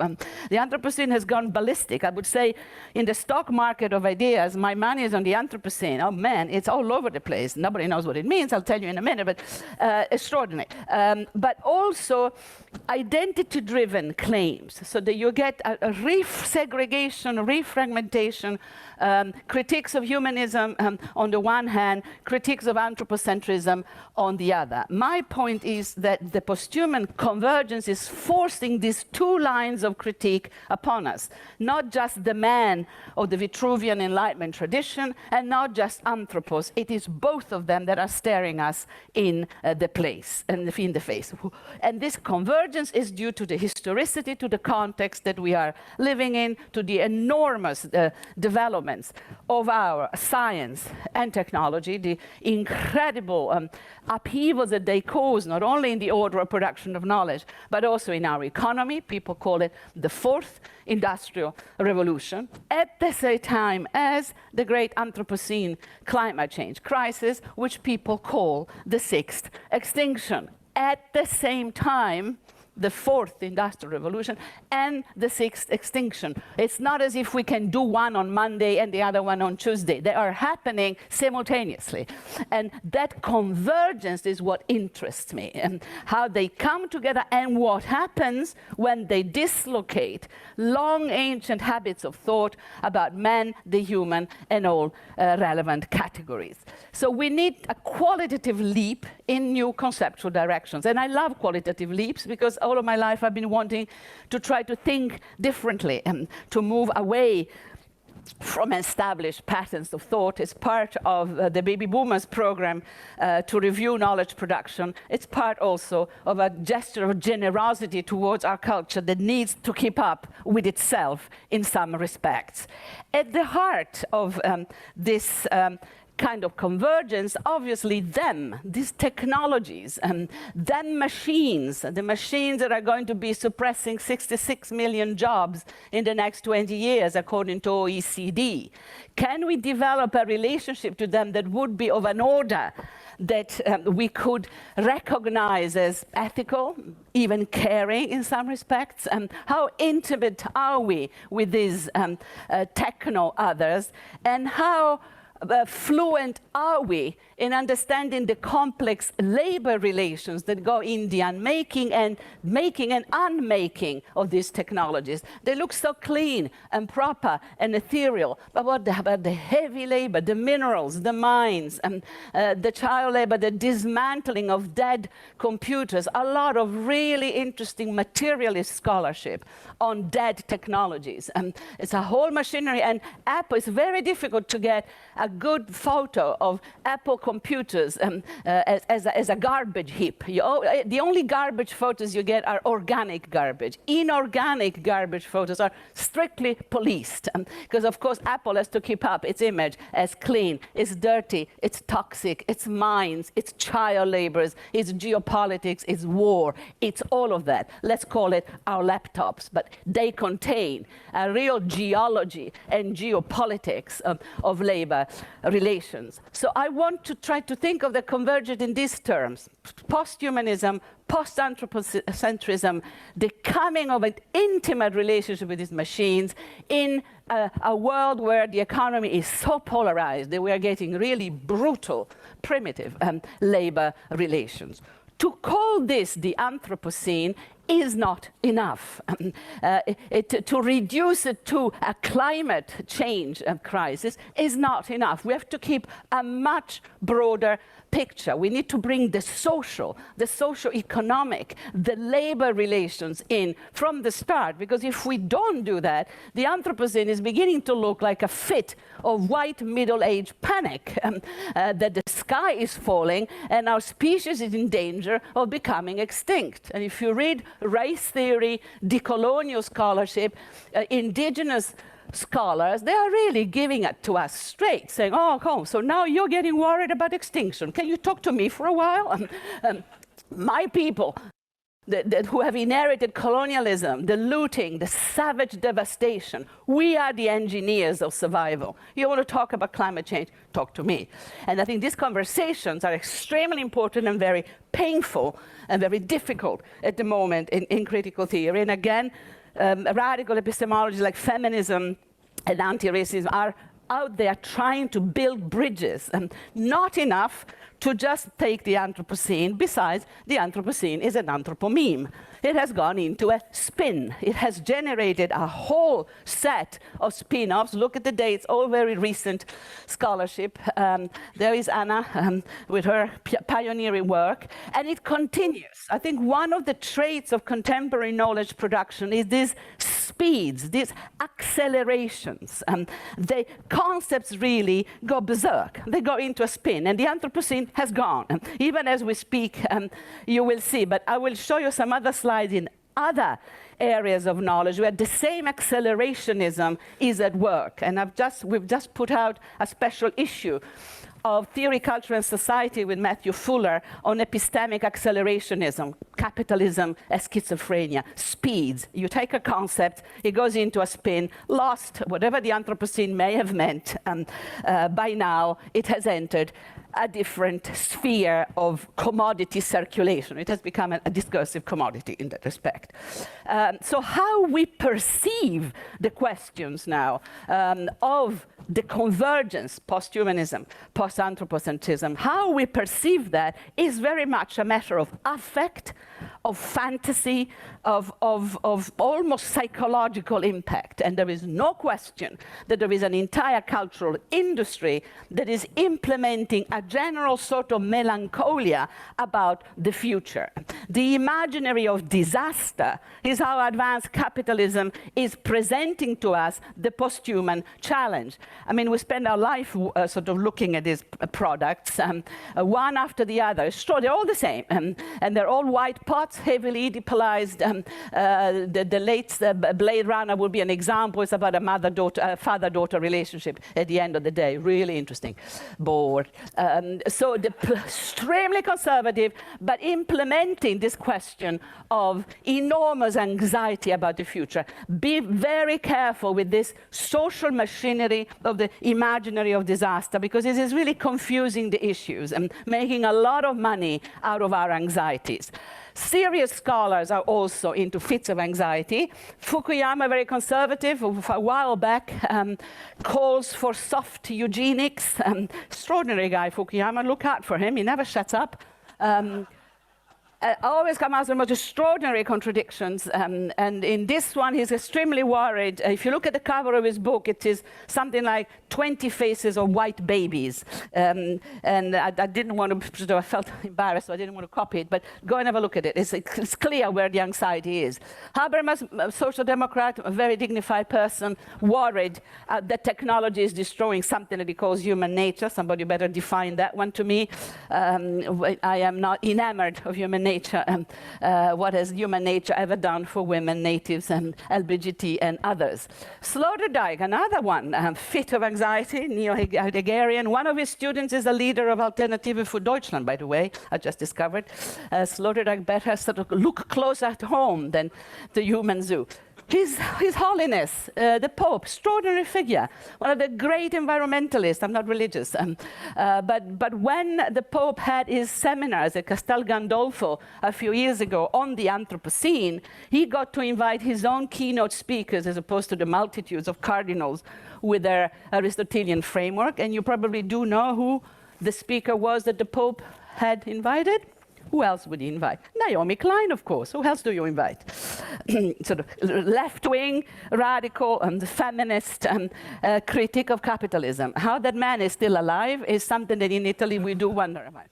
The Anthropocene has gone ballistic. I would say in the stock market of ideas, my money is on the Anthropocene. Oh man, it's all over the place. Nobody knows what it means. I'll tell you in a minute, but extraordinary. But also identity-driven claims, so that you get a resegregation, refragmentation, critiques of humanism on the one hand, critiques of anthropocentrism on the other. My point is that the posthuman convergence is forcing these two lines of critique upon us, not just the man of the Vitruvian Enlightenment tradition, and not just anthropos. It is both of them that are staring us in the face. And this convergence is due to the historicity, to the context that we are living in, to the enormous developments of our science and technology, the incredible upheavals that they cause, not only in the order of production of knowledge, but also in our economy. People call it the fourth industrial revolution, at the same time as the great Anthropocene climate change crisis, which people call the sixth extinction. At the same time, the fourth industrial revolution and the sixth extinction. It's not as if we can do one on Monday and the other one on Tuesday. They are happening simultaneously. And that convergence is what interests me, and how they come together and what happens when they dislocate long ancient habits of thought about man, the human, and all relevant categories. So we need a qualitative leap in new conceptual directions. And I love qualitative leaps, because all of my life I've been wanting to try to think differently and to move away from established patterns of thought. It's part of the baby boomers program to review knowledge production. It's part also of a gesture of generosity towards our culture that needs to keep up with itself in some respects. At the heart of this kind of convergence, obviously these technologies, them machines, the machines that are going to be suppressing 66 million jobs in the next 20 years, according to OECD. Can we develop a relationship to them that would be of an order that we could recognize as ethical, even caring in some respects? How intimate are we with these techno others, and how fluent are we in understanding the complex labor relations that go in the making and unmaking of these technologies? They look so clean and proper and ethereal, but what about the heavy labor, the minerals, the mines, the child labor, the dismantling of dead computers? A lot of really interesting materialist scholarship on dead technologies. It's a whole machinery, and Apple, it's very difficult to get a good photo of Apple computers as a garbage heap. The only garbage photos you get are organic garbage. Inorganic garbage photos are strictly policed, because of course Apple has to keep up its image as clean. It's dirty, it's toxic, it's mines, it's child labors, it's geopolitics, it's war, it's all of that. Let's call it our laptops, but they contain a real geology and geopolitics of labor relations. So I want to try to think of the convergence in these terms: posthumanism, post-anthropocentrism, the coming of an intimate relationship with these machines in a world where the economy is so polarized that we are getting really brutal, primitive labor relations. To call this the Anthropocene is not enough. To reduce it to a climate change crisis is not enough. We have to keep a much broader picture. We need to bring the socio-economic, the labor relations in from the start, because if we don't do that, the Anthropocene is beginning to look like a fit of white middle-age panic, that the sky is falling and our species is in danger of becoming extinct. And if you read race theory, decolonial scholarship, indigenous scholars, they are really giving it to us straight, saying, oh, so now you're getting worried about extinction. Can you talk to me for a while? My people who have inherited colonialism, the looting, the savage devastation, we are the engineers of survival. You want to talk about climate change? Talk to me. And I think these conversations are extremely important and very painful and very difficult at the moment in critical theory. And again, radical epistemologies like feminism and anti-racism are out there trying to build bridges, and not enough to just take the Anthropocene. Besides, the Anthropocene is an anthropomeme. It has gone into a spin. It has generated a whole set of spin-offs. Look at the dates, all very recent scholarship. There is Anna with her pioneering work, and it continues. I think one of the traits of contemporary knowledge production is these speeds, these accelerations. The concepts really go berserk. They go into a spin, and the Anthropocene has gone. Even as we speak, you will see, but I will show you some other slides in other areas of knowledge where the same accelerationism is at work. And we've just put out a special issue of Theory, Culture and Society with Matthew Fuller on epistemic accelerationism, capitalism as schizophrenia, speeds. You take a concept, it goes into a spin, lost, whatever the Anthropocene may have meant, by now it has entered a different sphere of commodity circulation. It has become a discursive commodity in that respect. So how we perceive the questions now of the convergence, post-humanism, post-anthropocentrism, how we perceive that is very much a matter of affect, of fantasy, of almost psychological impact. And there is no question that there is an entire cultural industry that is implementing a general sort of melancholia about the future. The imaginary of disaster is how advanced capitalism is presenting to us the post-human challenge. I mean, we spend our life sort of looking at these products, one after the other. Sure, they're all the same, and they're all white pots, heavily idealized. The late Blade Runner will be an example. It's about a father-daughter relationship at the end of the day. Really interesting. Bored. So extremely conservative, but implementing this question of enormous anxiety about the future. Be very careful with this social machinery of the imaginary of disaster, because it is really confusing the issues and making a lot of money out of our anxieties. Serious scholars are also into fits of anxiety. Fukuyama, very conservative, a while back, calls for soft eugenics. Extraordinary guy, Fukuyama. Look out for him. He never shuts up. Always come out with the most extraordinary contradictions. And in this one, he's extremely worried. If you look at the cover of his book, it is something like 20 faces of white babies. And I didn't want to, I felt embarrassed, so I didn't want to copy it. But go and have a look at it. It's clear where the anxiety is. Habermas, a social democrat, a very dignified person, worried that technology is destroying something that he calls human nature. Somebody better define that one to me. I am not enamored of human nature. What has human nature ever done for women, natives, and LGBT and others? Sloterdijk, another one, fit of anxiety, neo-Hegelian. One of his students is a leader of Alternative für Deutschland, by the way, I just discovered. Sloterdijk better sort of look closer at home than the human zoo. His Holiness, the Pope, extraordinary figure, one of the great environmentalists. I'm not religious, but when the Pope had his seminars at Castel Gandolfo a few years ago on the Anthropocene, he got to invite his own keynote speakers as opposed to the multitudes of cardinals with their Aristotelian framework. And you probably do know who the speaker was that the Pope had invited. Who else would he invite? Naomi Klein, of course. Who else do you invite? Sort of left-wing, radical, and feminist critic of capitalism. How that man is still alive is something that in Italy we do wonder about.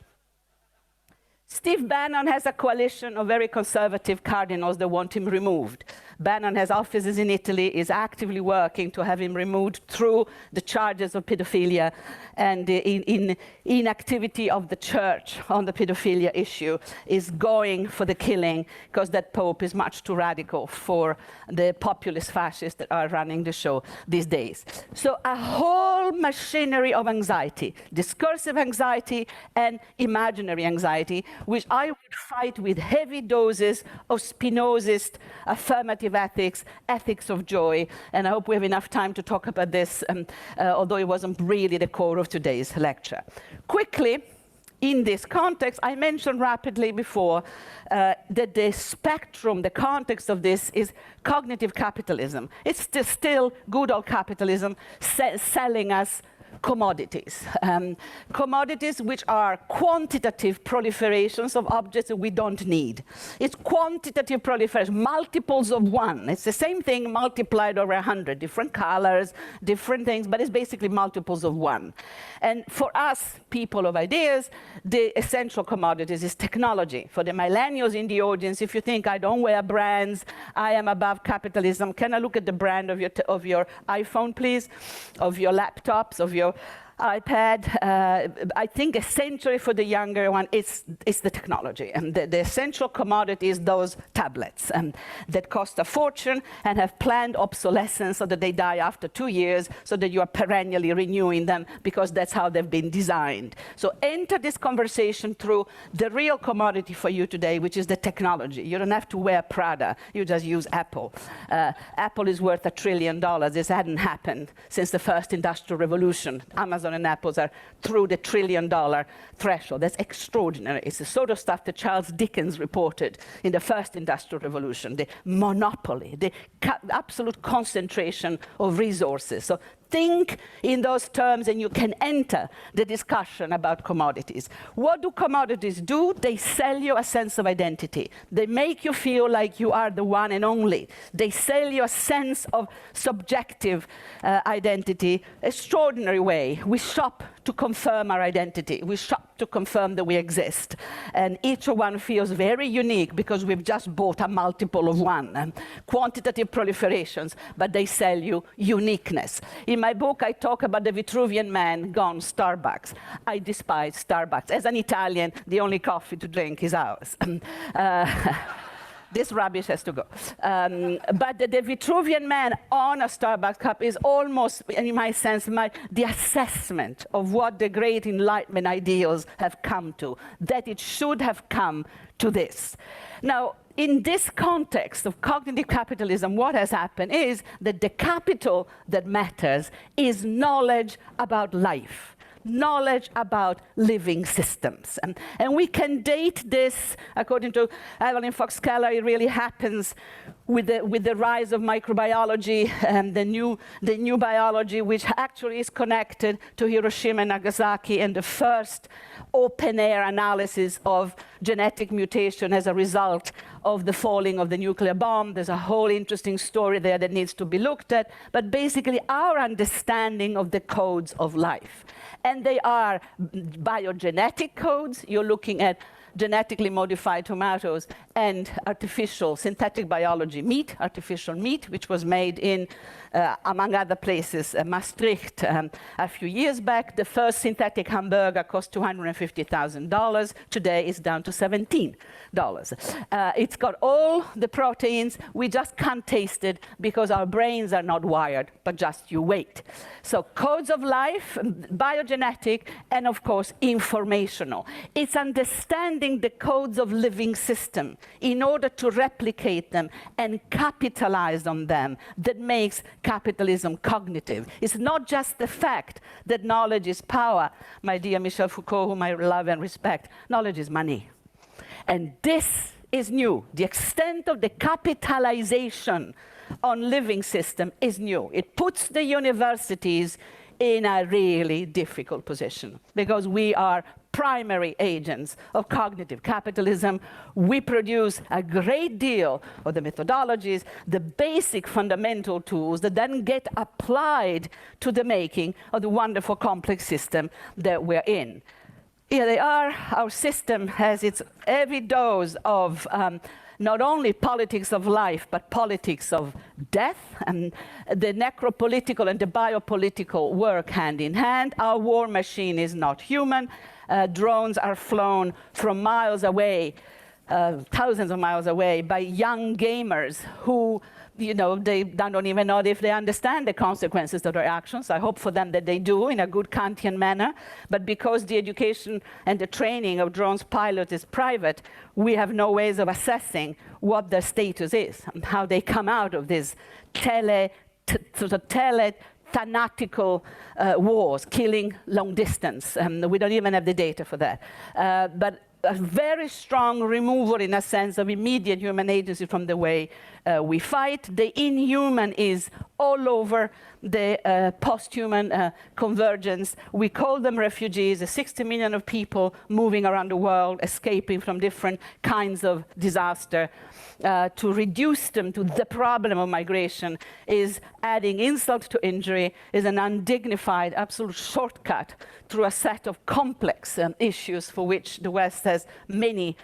Steve Bannon has a coalition of very conservative cardinals that want him removed. Bannon has offices in Italy, is actively working to have him removed through the charges of pedophilia and in inactivity of the church on the pedophilia issue, is going for the killing because that pope is much too radical for the populist fascists that are running the show these days. So a whole machinery of anxiety, discursive anxiety and imaginary anxiety, which I would fight with heavy doses of Spinozist affirmative ethics, ethics of joy, and I hope we have enough time to talk about this, although it wasn't really the core of today's lecture. Quickly, in this context, I mentioned rapidly before that the spectrum, the context of this is cognitive capitalism. It's still good old capitalism selling us commodities. Commodities which are quantitative proliferations of objects that we don't need. It's quantitative proliferation, multiples of one. It's the same thing multiplied over 100, different colors, different things, but it's basically multiples of one. And for us, people of ideas, the essential commodities is technology. For the millennials in the audience, if you think I don't wear brands, I am above capitalism, can I look at the brand of your iPhone, please? Of your laptops, of your iPad. I think essentially for the younger one, it's the technology. And the essential commodity is those tablets that cost a fortune and have planned obsolescence so that they die after 2 years, so that you are perennially renewing them because that's how they've been designed. So enter this conversation through the real commodity for you today, which is the technology. You don't have to wear Prada. You just use Apple. Apple is worth $1 trillion. This hadn't happened since the first industrial revolution. Amazon and Apple are through the $1 trillion threshold. That's extraordinary. It's the sort of stuff that Charles Dickens reported in the first industrial revolution, the monopoly, the absolute concentration of resources. So think in those terms and you can enter the discussion about commodities. What do commodities do? They sell you a sense of identity. They make you feel like you are the one and only. They sell you a sense of subjective identity, extraordinary way. We shop to confirm our identity. We shop to confirm that we exist. And each one feels very unique because we've just bought a multiple of one. Quantitative proliferations, but they sell you uniqueness. In my book, I talk about the Vitruvian man gone Starbucks. I despise Starbucks. As an Italian, the only coffee to drink is ours. This rubbish has to go. But the Vitruvian man on a Starbucks cup is almost, in my sense, the assessment of what the great Enlightenment ideals have come to, that it should have come to this. Now, in this context of cognitive capitalism, what has happened is that the capital that matters is knowledge about life. Knowledge about living systems. And we can date this, according to Evelyn Fox Keller, it really happens with the rise of microbiology and the new biology, which actually is connected to Hiroshima and Nagasaki and the first open-air analysis of genetic mutation as a result of the falling of the nuclear bomb. There's a whole interesting story there that needs to be looked at, but basically our understanding of the codes of life. And they are biogenetic codes. You're looking at genetically modified tomatoes and artificial synthetic biology meat, artificial meat, which was made in, among other places, Maastricht a few years back. The first synthetic hamburger cost $250,000. Today it's down to $17. It's got all the proteins. We just can't taste it because our brains are not wired, but just you wait. So codes of life, biogenetic, and of course informational. It's understanding the codes of living system in order to replicate them and capitalize on them that makes capitalism cognitive. It's not just the fact that knowledge is power. My dear Michel Foucault, whom I love and respect, knowledge is money. And this is new. The extent of the capitalization on living system is new. It puts the universities in a really difficult position because we are primary agents of cognitive capitalism. We produce a great deal of the methodologies, the basic fundamental tools that then get applied to the making of the wonderful complex system that we're in. Here they are. Our system has its heavy dose of not only politics of life, but politics of death, and the necropolitical and the biopolitical work hand in hand. Our war machine is not human. Drones are flown from miles away, thousands of miles away, by young gamers who, you know, they don't even know if they understand the consequences of their actions. I hope for them that they do in a good Kantian manner. But because the education and the training of drones pilots is private, we have no ways of assessing what their status is and how they come out of this fanatical wars, killing long distance. We don't even have the data for that. But a very strong removal, in a sense, of immediate human agency from the way we fight. The inhuman is all over the post-human convergence. We call them refugees, 60 million of people moving around the world, escaping from different kinds of disaster. To reduce them to the problem of migration is adding insult to injury, is an undignified absolute shortcut through a set of complex issues for which the West has many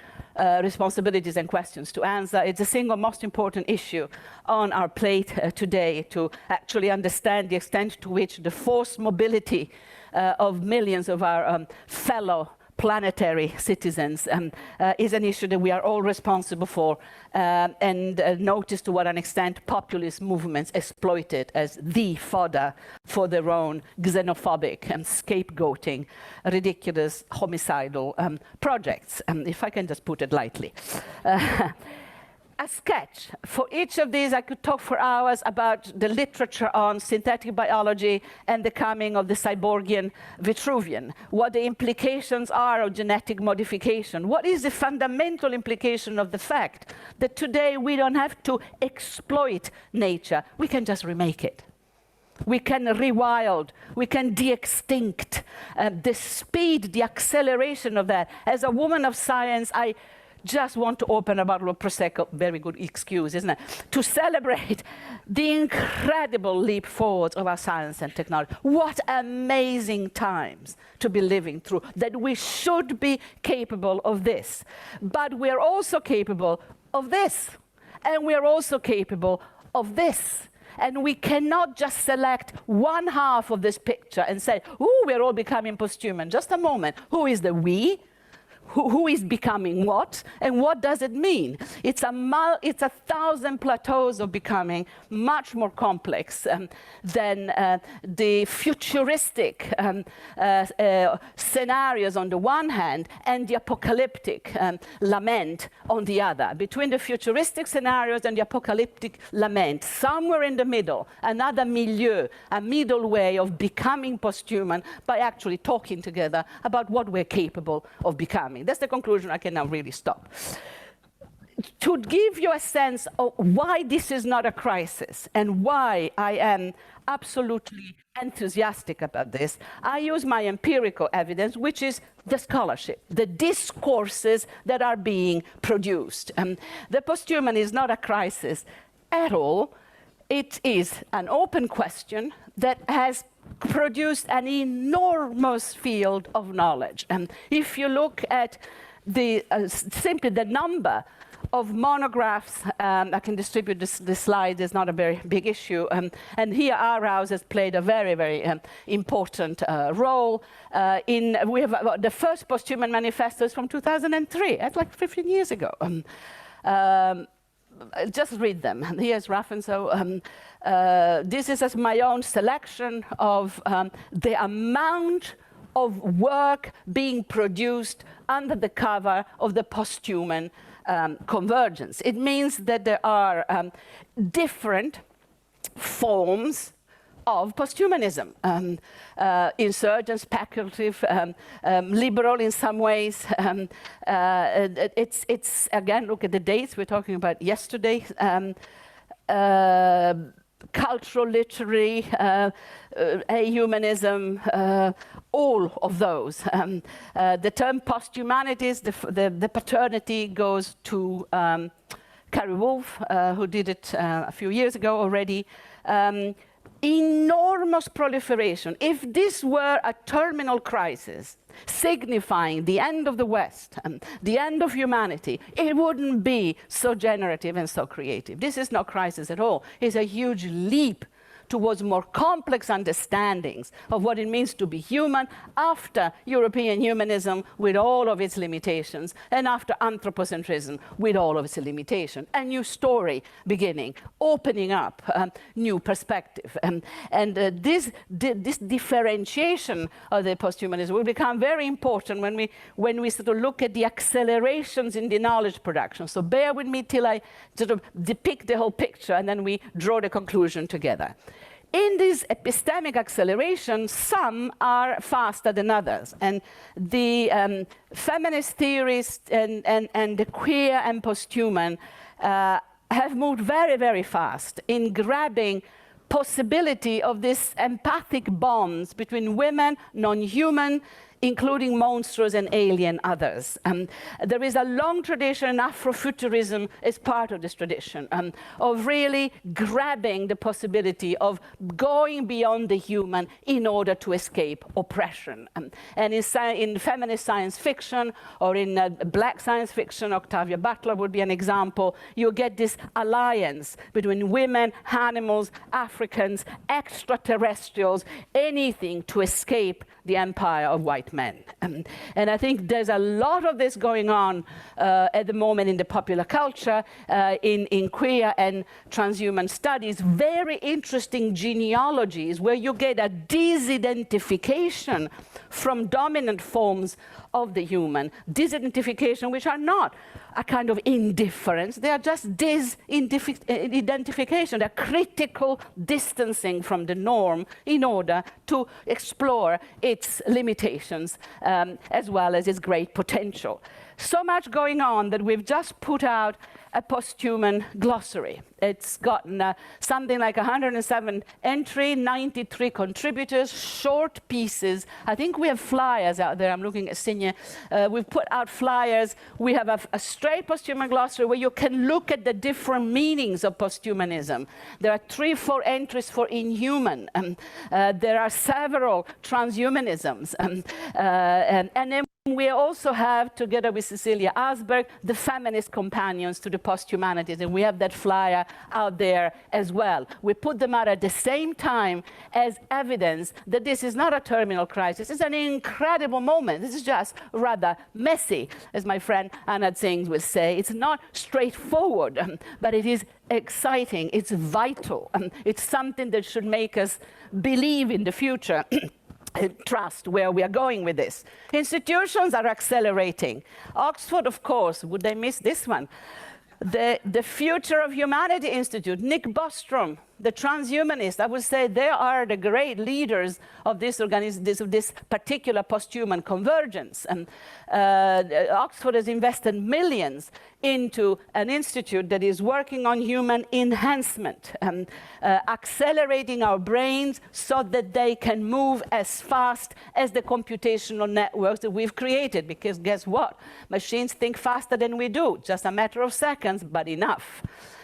responsibilities and questions to answer. It's the single most important issue on our plate today, to actually understand the extent to which the forced mobility of millions of our fellow planetary citizens is an issue that we are all responsible for, and notice to what an extent populist movements exploit it as the fodder for their own xenophobic and scapegoating, ridiculous, homicidal projects, if I can just put it lightly. A sketch. For each of these, I could talk for hours about the literature on synthetic biology and the coming of the cyborgian Vitruvian, what the implications are of genetic modification, what is the fundamental implication of the fact that today we don't have to exploit nature, we can just remake it. We can rewild, we can de-extinct. The speed, the acceleration of that. As a woman of science, I just want to open a bottle of Prosecco, very good excuse, isn't it? To celebrate the incredible leap forward of our science and technology. What amazing times to be living through, that we should be capable of this. But we're also capable of this. And we're also capable of this. And we cannot just select one half of this picture and say, ooh, we're all becoming posthuman. Just a moment. Who is the we? Who is becoming what, and what does it mean? It's a 1,000 plateaus of becoming, much more complex than the futuristic scenarios on the one hand and the apocalyptic lament on the other. Between the futuristic scenarios and the apocalyptic lament, somewhere in the middle, another milieu, a middle way of becoming posthuman by actually talking together about what we're capable of becoming. That's the conclusion. I can now really stop. To give you a sense of why this is not a crisis and why I am absolutely enthusiastic about this, I use my empirical evidence, which is the scholarship, the discourses that are being produced. The posthuman is not a crisis at all. It is an open question that has produced an enormous field of knowledge. And if you look at simply the number of monographs, I can distribute this slide, it's not a very big issue. And here Aarhus has played a very, very important role. We have the first posthuman manifestos from 2003, that's like 15 years ago. Just read them. Here's Raffenso. This is as my own selection of the amount of work being produced under the cover of the posthuman convergence. It means that there are different forms of posthumanism, insurgent, speculative, liberal in some ways. It's again, look at the dates we're talking about yesterday. cultural, literary, ahumanism, all of those. The term posthumanities, the paternity goes to Carrie Wolf, who did it a few years ago already. Enormous proliferation. If this were a terminal crisis, signifying the end of the West, the end of humanity, it wouldn't be so generative and so creative. This is not crisis at all. It's a huge leap towards more complex understandings of what it means to be human after European humanism with all of its limitations, and after anthropocentrism with all of its limitations. A new story beginning, opening up new perspective. This differentiation of the posthumanism will become very important when we sort of look at the accelerations in the knowledge production. So bear with me till I sort of depict the whole picture, and then we draw the conclusion together. In this epistemic acceleration, some are faster than others. And the feminist theorists and the queer and posthuman have moved very, very fast in grabbing possibility of this empathic bonds between women, non-human, including monstrous and alien others. There is a long tradition in Afrofuturism as part of this tradition, of really grabbing the possibility of going beyond the human in order to escape oppression. And in feminist science fiction, or in black science fiction, Octavia Butler would be an example, you get this alliance between women, animals, Africans, extraterrestrials, anything to escape the empire of white men. And I think there's a lot of this going on at the moment in the popular culture, in queer and transhuman studies, very interesting genealogies where you get a disidentification from dominant forms of the human, disidentification which are not a kind of indifference, they are just disidentification, they're critical distancing from the norm in order to explore its limitations as well as its great potential. So much going on that we've just put out a posthuman glossary. It's gotten something like 107 entry, 93 contributors, short pieces. I think we have flyers out there. I'm looking at Sinye. We've put out flyers. We have a straight posthuman glossary where you can look at the different meanings of posthumanism. There are 3-4 entries for inhuman. There are several transhumanisms. And then we also have, together with Cecilia Asberg, the feminist companions to the posthumanities, and we have that flyer out there as well. We put them out at the same time as evidence that this is not a terminal crisis. It's an incredible moment. This is just rather messy, as my friend Anand Singh will say. It's not straightforward, but it is exciting. It's vital. It's something that should make us believe in the future. Trust where we are going with this. Institutions are accelerating. Oxford, of course, would they miss this one? The Future of Humanity Institute, Nick Bostrom, the transhumanist, I would say they are the great leaders of this particular posthuman convergence. And Oxford has invested millions into an institute that is working on human enhancement, accelerating our brains so that they can move as fast as the computational networks that we've created. Because guess what? Machines think faster than we do, just a matter of seconds, but enough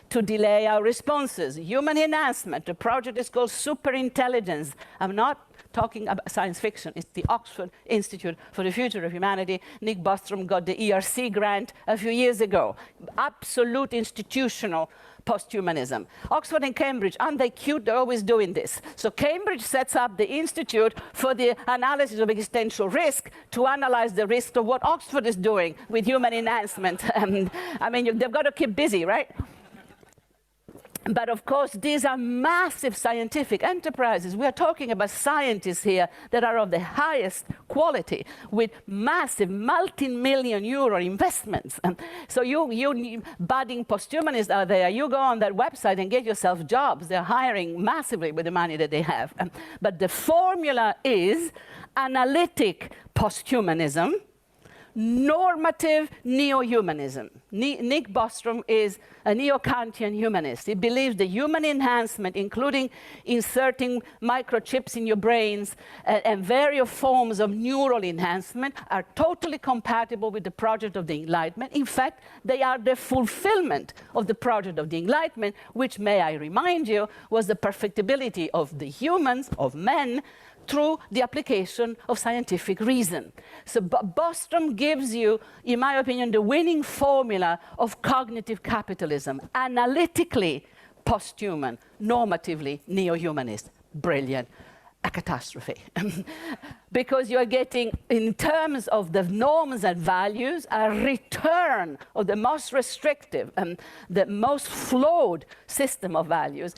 to delay our responses. Human enhancement, the project is called Superintelligence. I'm not talking about science fiction. It's the Oxford Institute for the Future of Humanity. Nick Bostrom got the ERC grant a few years ago. Absolute institutional posthumanism. Oxford and Cambridge, aren't they cute? They're always doing this. So Cambridge sets up the Institute for the Analysis of Existential Risk to analyze the risk of what Oxford is doing with human enhancement. I mean, they've got to keep busy, right? But of course, these are massive scientific enterprises. We are talking about scientists here that are of the highest quality with massive multi-million euro investments. So you budding posthumanists out there, you go on that website and get yourself jobs. They're hiring massively with the money that they have. But the formula is analytic posthumanism, normative neo-humanism. Nick Bostrom is a neo-Kantian humanist. He believes the human enhancement, including inserting microchips in your brains and various forms of neural enhancement, are totally compatible with the project of the Enlightenment. In fact, they are the fulfillment of the project of the Enlightenment, which, may I remind you, was the perfectibility of the humans, of men, through the application of scientific reason. So Bostrom gives you, in my opinion, the winning formula of cognitive capitalism: analytically post-human, normatively neo-humanist. Brilliant. A catastrophe. Because you are getting, in terms of the norms and values, a return of the most restrictive and the most flawed system of values,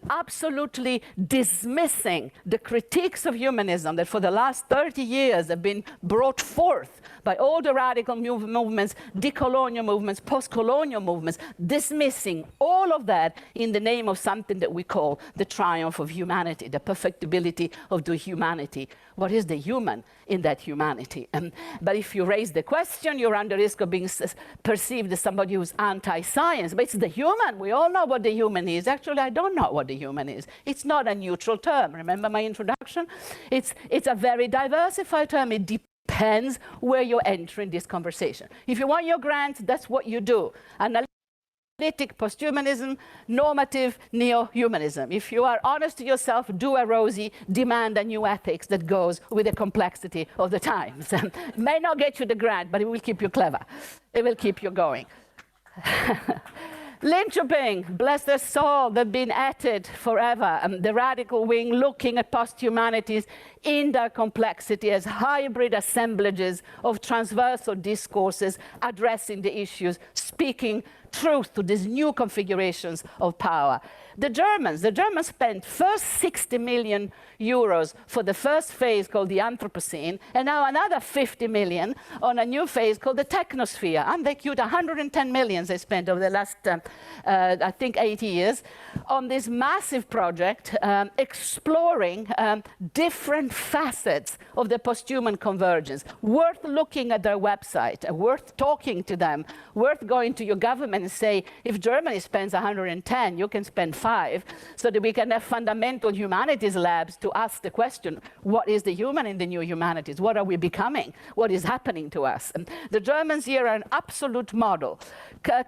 absolutely dismissing the critiques of humanism that for the last 30 years have been brought forth by all the radical movements, decolonial movements, post-colonial movements, dismissing all of that in the name of something that we call the triumph of humanity, the perfectibility of the humanity. What is the human in that humanity? But if you raise the question, you're under risk of being perceived as somebody who's anti-science. But it's the human. We all know what the human is. Actually, I don't know what the human is. It's not a neutral term. Remember my introduction? It's a very diversified term. It depends where you're entering this conversation. If you want your grant, that's what you do. Analytic posthumanism, normative neo-humanism. If you are honest to yourself, do a Rosie, demand a new ethics that goes with the complexity of the times. It may not get you the grant, but it will keep you clever. It will keep you going. Linköping, bless their soul, they've been at it forever. The radical wing looking at post-humanities in their complexity as hybrid assemblages of transversal discourses addressing the issues, speaking truth to these new configurations of power. The Germans spent first 60 million euros for the first phase called the Anthropocene, and now another 50 million on a new phase called the Technosphere. And they queued 110 million they spent over the last, I think, 80 years on this massive project exploring different facets of the posthuman convergence. Worth looking at their website, worth talking to them, worth going to your government and say, if Germany spends 110, you can spend 5, so that we can have fundamental humanities labs to ask the question, what is the human in the new humanities? What are we becoming? What is happening to us? And the Germans here are an absolute model.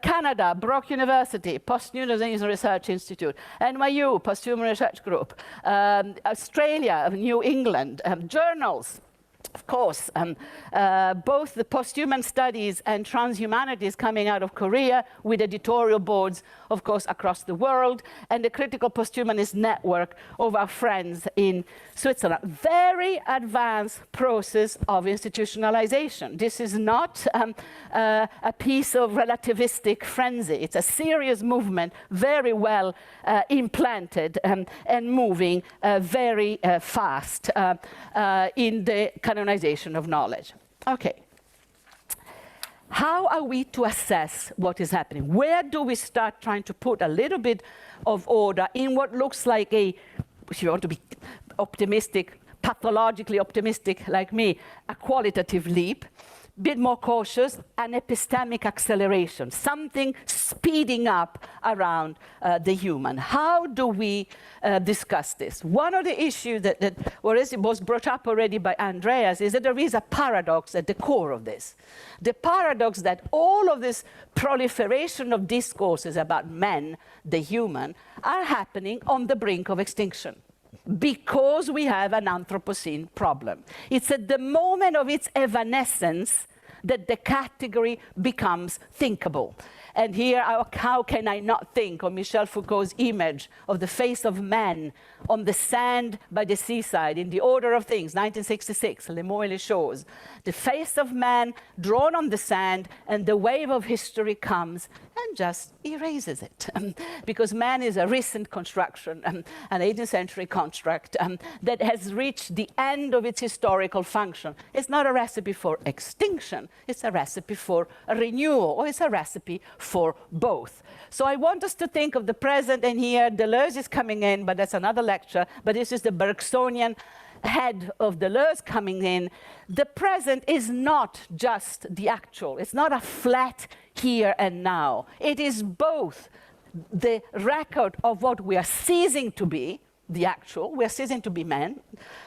Canada, Brock University, Posthumanism Research Institute, NYU, Posthuman Research Group, Australia, New England, journals. Of course, both the posthuman studies and transhumanities coming out of Korea with editorial boards, of course, across the world, and the critical posthumanist network of our friends in Switzerland. Very advanced process of institutionalization. This is not a piece of relativistic frenzy. It's a serious movement, very well implanted and moving very fast in the canonization of knowledge. Okay. How are we to assess what is happening? Where do we start trying to put a little bit of order in what looks like a, if you want to be optimistic, pathologically optimistic like me, a qualitative leap, bit more cautious, an epistemic acceleration, something speeding up around the human. How do we discuss this? One of the issues that was brought up already by Andreas is that there is a paradox at the core of this. The paradox that all of this proliferation of discourses about men, the human, are happening on the brink of extinction, because we have an Anthropocene problem. It's at the moment of its evanescence that the category becomes thinkable. And here, how can I not think of Michel Foucault's image of the face of man on the sand by the seaside, in The Order of Things, 1966, Le Mots et les Choses. The face of man drawn on the sand, and the wave of history comes and just erases it. Because man is a recent construction, an 18th century construct that has reached the end of its historical function. It's not a recipe for extinction, it's a recipe for a renewal, or it's a recipe for both. So I want us to think of the present, and here Deleuze is coming in, but that's another lecture, but this is the Bergsonian head of Deleuze coming in, the present is not just the actual. It's not a flat here and now. It is both the record of what we are ceasing to be, the actual, we are ceasing to be men,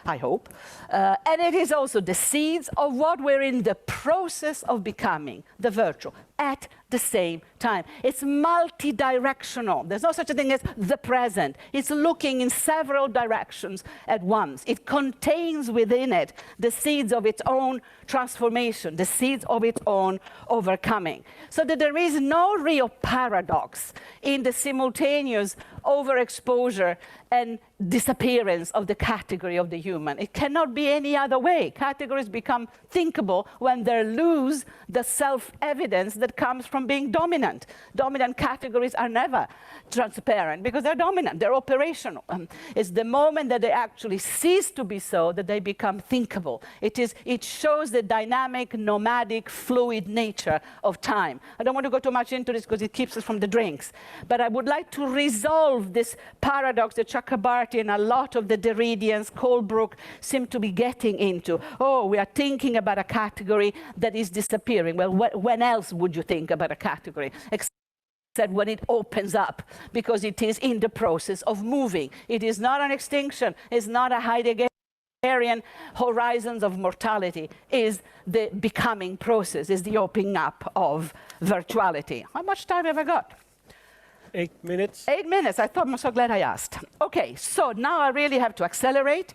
I hope, and it is also the seeds of what we're in the process of becoming, the virtual, at the same time. It's multi-directional. There's no such a thing as the present. It's looking in several directions at once. It contains within it the seeds of its own transformation, the seeds of its own overcoming. So that there is no real paradox in the simultaneous overexposure and disappearance of the category of the human. It cannot be any other way. Categories become thinkable when they lose the self-evidence that comes from being dominant. Dominant categories are never transparent because they're dominant, they're operational. It's the moment that they actually cease to be so that they become thinkable. It shows the dynamic, nomadic, fluid nature of time. I don't want to go too much into this because it keeps us from the drinks. But I would like to resolve this paradox that Chakrabarty and a lot of the Derridians, Colebrook, seem to be getting into. Oh, we are thinking about a category that is disappearing. Well, when else would you think about a category? Except when it opens up, because it is in the process of moving. It is not an extinction. It's not a Heideggerian horizons of mortality. Is the becoming process, is the opening up of virtuality. How much time have I got? 8 minutes. 8 minutes. I'm so glad I asked. Okay, so now I really have to accelerate.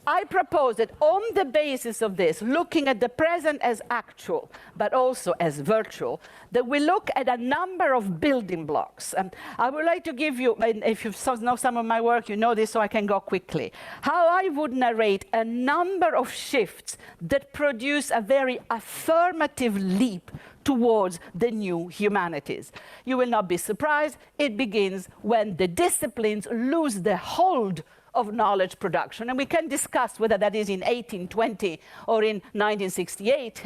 I propose that on the basis of this, looking at the present as actual, but also as virtual, that we look at a number of building blocks. I would like to give you, and if you know some of my work, you know this, so I can go quickly, how I would narrate a number of shifts that produce a very affirmative leap towards the new humanities. You will not be surprised. It begins when the disciplines lose the hold of knowledge production. And we can discuss whether that is in 1820 or in 1968,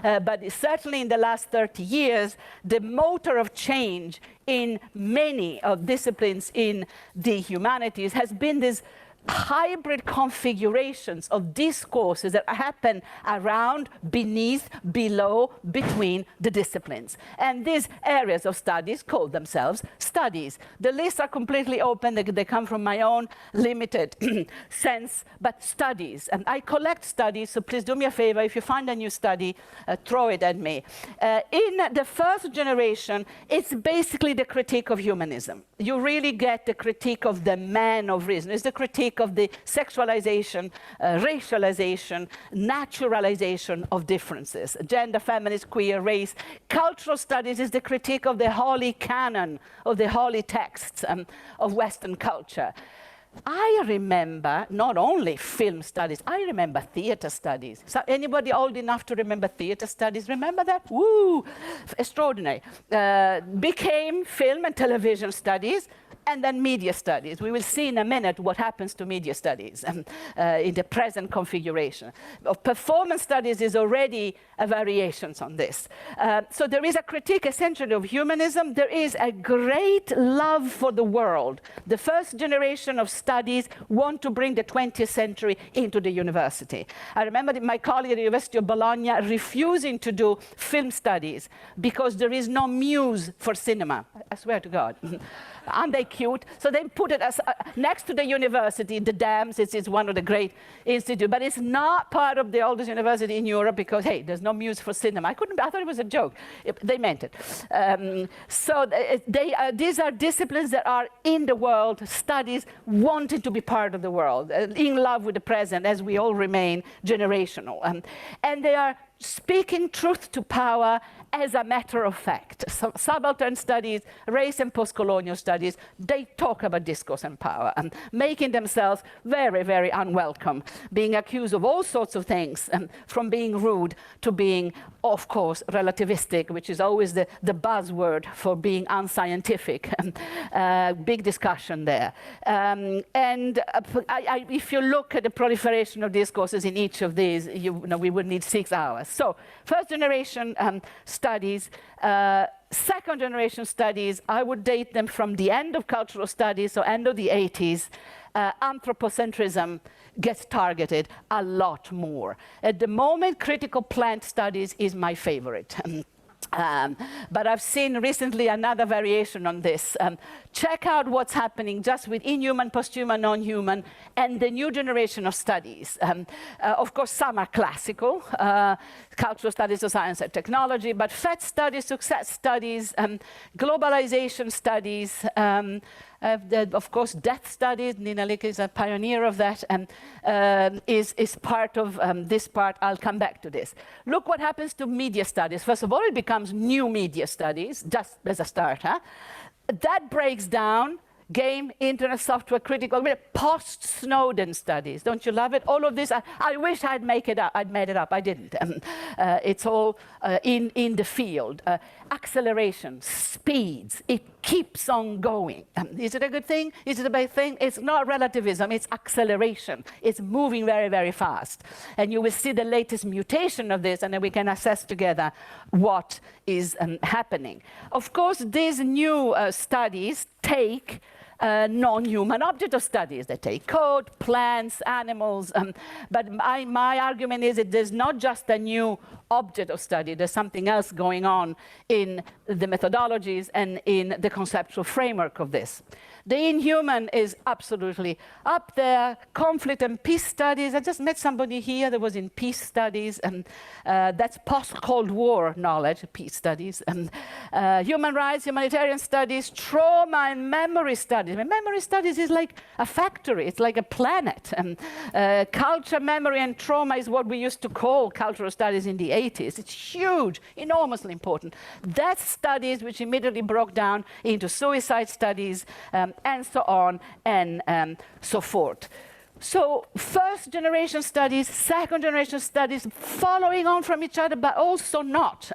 but certainly in the last 30 years, the motor of change in many of disciplines in the humanities has been this hybrid configurations of discourses that happen around, beneath, below, between the disciplines. And these areas of studies call themselves studies. The lists are completely open. They come from my own limited sense, but studies. And I collect studies, so please do me a favor. If you find a new study, throw it at me. In the first generation, it's basically the critique of humanism. You really get the critique of the man of reason. It's the critique of the sexualization, racialization, naturalization of differences. Gender, feminist, queer, race. Cultural studies is the critique of the holy canon, of the holy texts of Western culture. I remember not only film studies, I remember theater studies. So anybody old enough to remember theater studies? Remember that? Woo! Extraordinary. Became film and television studies, and then media studies. We will see in a minute what happens to media studies in the present configuration. Performance studies is already a variation on this. So there is a critique essentially of humanism. There is a great love for the world. The first generation of studies want to bring the 20th century into the university. I remember my colleague at the University of Bologna refusing to do film studies because there is no muse for cinema. I swear to God. Aren't they cute? So they put it as, next to the university, the Dams. It's one of the great institutes, but it's not part of the oldest university in Europe because, hey, there's no muse for cinema. I thought it was a joke. They meant it. These are disciplines that are in the world, studies, wanting to be part of the world, in love with the present, as we all remain generational. And they are speaking truth to power as a matter of fact. So subaltern studies, race and post-colonial studies, they talk about discourse and power and making themselves very, very unwelcome, being accused of all sorts of things, from being rude to being, of course, relativistic, which is always the buzzword for being unscientific. Big discussion there. If you look at the proliferation of discourses in each of these, we would need 6 hours. So first generation studies, Second generation studies, I would date them from the end of cultural studies, so end of the 80s. Anthropocentrism gets targeted a lot more. At the moment, critical plant studies is my favorite. But I've seen recently another variation on this. Check out what's happening just with inhuman, posthuman, non-human, and the new generation of studies. Of course, some are classical, cultural studies of science and technology, but FET studies, success studies, globalization studies, of course, death studies. Nina Lick is a pioneer of that, and is part of this part. I'll come back to this. Look what happens to media studies. First of all, it becomes new media studies, just as a start. That breaks down game, internet, software, critical, post-Snowden studies. Don't you love it? All of this, I wish I'd made it up. I didn't. It's all in the field. Acceleration, speeds, it keeps on going. Is it a good thing? Is it a bad thing? It's not relativism, it's acceleration. It's moving very, very fast. And you will see the latest mutation of this, and then we can assess together what is happening. Of course, these new studies take non-human object of studies. They take code, plants, animals, but my argument is that there's not just a new object of study, there's something else going on in the methodologies and in the conceptual framework of this. The inhuman is absolutely up there. Conflict and peace studies. I just met somebody here that was in peace studies, and that's post-Cold War knowledge, peace studies. And human rights, humanitarian studies, trauma and memory studies. I mean, memory studies is like a factory. It's like a planet. And culture, memory, and trauma is what we used to call cultural studies in the 80s. It's huge, enormously important. That's studies which immediately broke down into suicide studies, and so on and so forth. So first generation studies, second generation studies, following on from each other, but also not.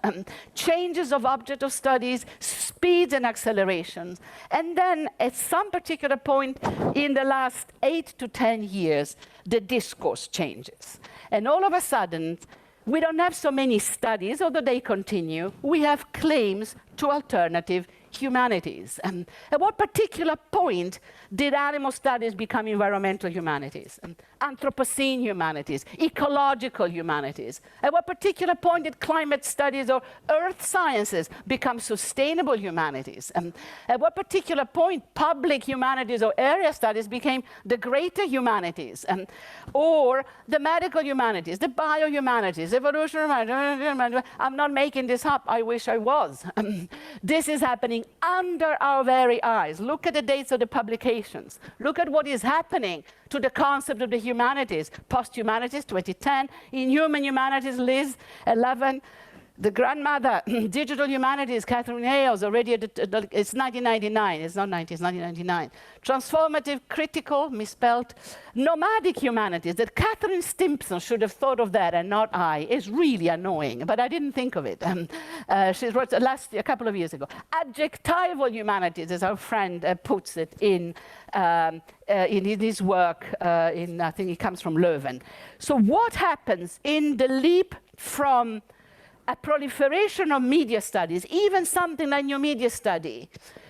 Changes of object of studies, speeds and accelerations. And then at some particular point in the last 8 to 10 years, the discourse changes. And all of a sudden, we don't have so many studies, although they continue. We have claims to alternative humanities. At what particular point did animal studies become environmental humanities, Anthropocene humanities, ecological humanities? At what particular point did climate studies or earth sciences become sustainable humanities? At what particular point public humanities or area studies became the greater humanities? Or the medical humanities, the biohumanities, evolutionary humanities. I'm not making this up, I wish I was. This is happening under our very eyes. Look at the dates of the publications. Look at what is happening to the concept of the humanities. Post-humanities, 2010. Inhuman humanities, Liz, 11. The grandmother, digital humanities, Catherine Hales, already it's 1999. It's not 90, it's 1999. Transformative, critical, misspelled. Nomadic humanities, that Catherine Stimpson should have thought of that and not I, is really annoying, but I didn't think of it. She wrote a couple of years ago. Adjectival humanities, as our friend puts it in his work, I think it comes from Leuven. So what happens in the leap from a proliferation of media studies, even something like new media study,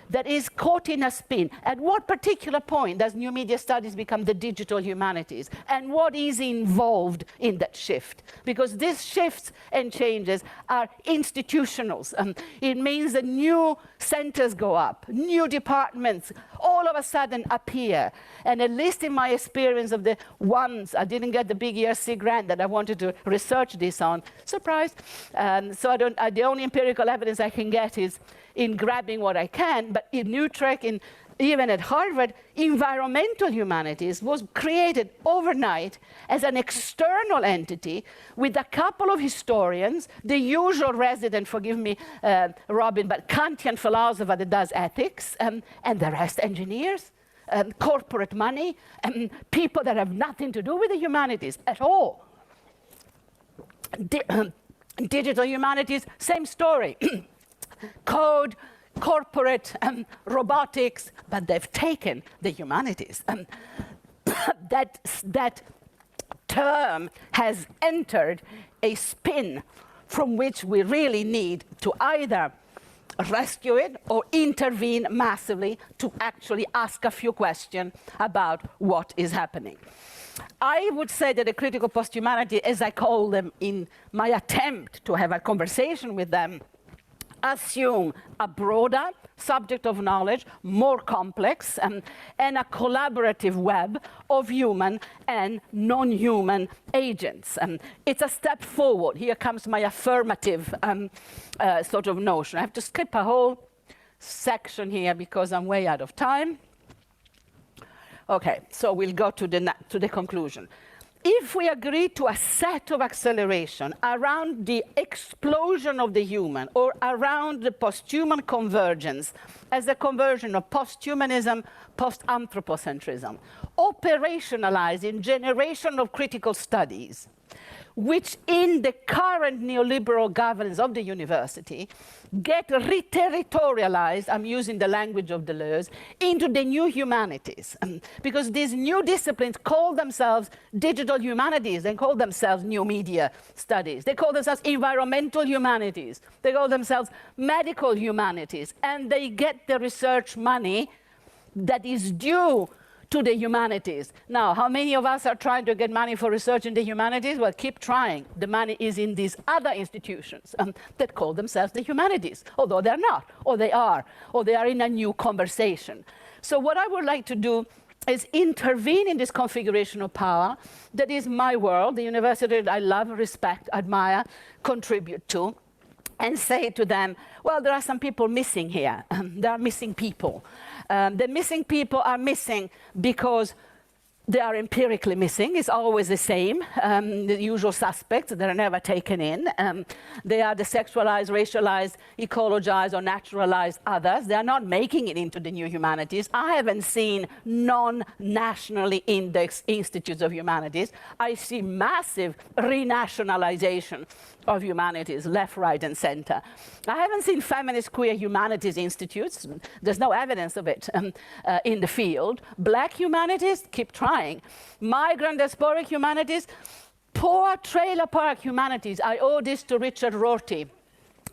that is caught in a spin? At what particular point does new media studies become the digital humanities? And what is involved in that shift? Because these shifts and changes are institutionals. It means that new centers go up, new departments all of a sudden appear. And at least in my experience of the ones, I didn't get the big ERC grant that I wanted to research this on. Surprise. So the only empirical evidence I can get is in grabbing what I can, but in Utrecht, even at Harvard, environmental humanities was created overnight as an external entity with a couple of historians, the usual resident, forgive me, Robin, but Kantian philosopher that does ethics, and the rest engineers, corporate money, and people that have nothing to do with the humanities at all. Digital humanities, same story. Code, corporate, robotics, but they've taken the humanities. That term has entered a spin from which we really need to either rescue it or intervene massively to actually ask a few questions about what is happening. I would say that the critical posthumanity, as I call them in my attempt to have a conversation with them, assume a broader subject of knowledge, more complex, and a collaborative web of human and non-human agents. It's a step forward. Here comes my affirmative sort of notion. I have to skip a whole section here because I'm way out of time. Okay, so we'll go to the conclusion. If we agree to a set of acceleration around the explosion of the human or around the post-human convergence as a conversion of post-humanism, post-anthropocentrism, operationalized in generation of critical studies, which in the current neoliberal governance of the university get re-territorialized, I'm using the language of Deleuze, into the new humanities. Because these new disciplines call themselves digital humanities, they call themselves new media studies, they call themselves environmental humanities, they call themselves medical humanities, and they get the research money that is due to the humanities. Now, how many of us are trying to get money for research in the humanities? Well, keep trying. The money is in these other institutions that call themselves the humanities, although they're not, or they are in a new conversation. So what I would like to do is intervene in this configuration of power that is my world, the university that I love, respect, admire, contribute to, and say to them, well, there are some people missing here. There are missing people. The missing people are missing because they are empirically missing. It's always the same, the usual suspects. They're never taken in. They are the sexualized, racialized, ecologized, or naturalized others. They are not making it into the new humanities. I haven't seen non-nationally indexed institutes of humanities. I see massive renationalization of humanities, left, right, and center. I haven't seen feminist queer humanities institutes. There's no evidence of it in the field. Black humanities, keep trying. Migrant diasporic humanities, poor trailer park humanities. I owe this to Richard Rorty.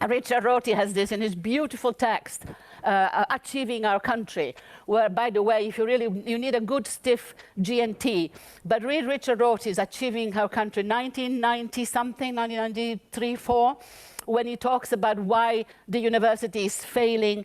Richard Rorty has this in his beautiful text, Achieving Our Country, where, by the way, if you need a good stiff GNT, but read Richard Rorty's Achieving Our Country, 1990-something, 1993, 4, when he talks about why the university is failing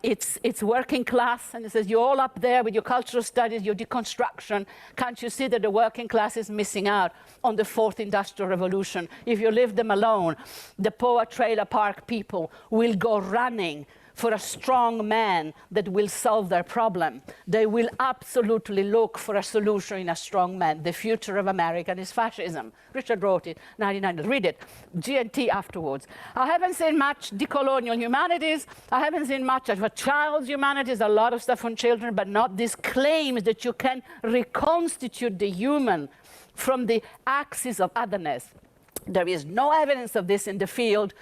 it's working class, and he says, you're all up there with your cultural studies, your deconstruction. Can't you see that the working class is missing out on the fourth industrial revolution? If you leave them alone, the poor trailer park people will go running for a strong man that will solve their problem. They will absolutely look for a solution in a strong man. The future of America is fascism. Richard wrote it, 1990. Read it. GNT afterwards. I haven't seen much decolonial humanities. I haven't seen much of a child's humanities, a lot of stuff on children, but not these claims that you can reconstitute the human from the axis of otherness. There is no evidence of this in the field,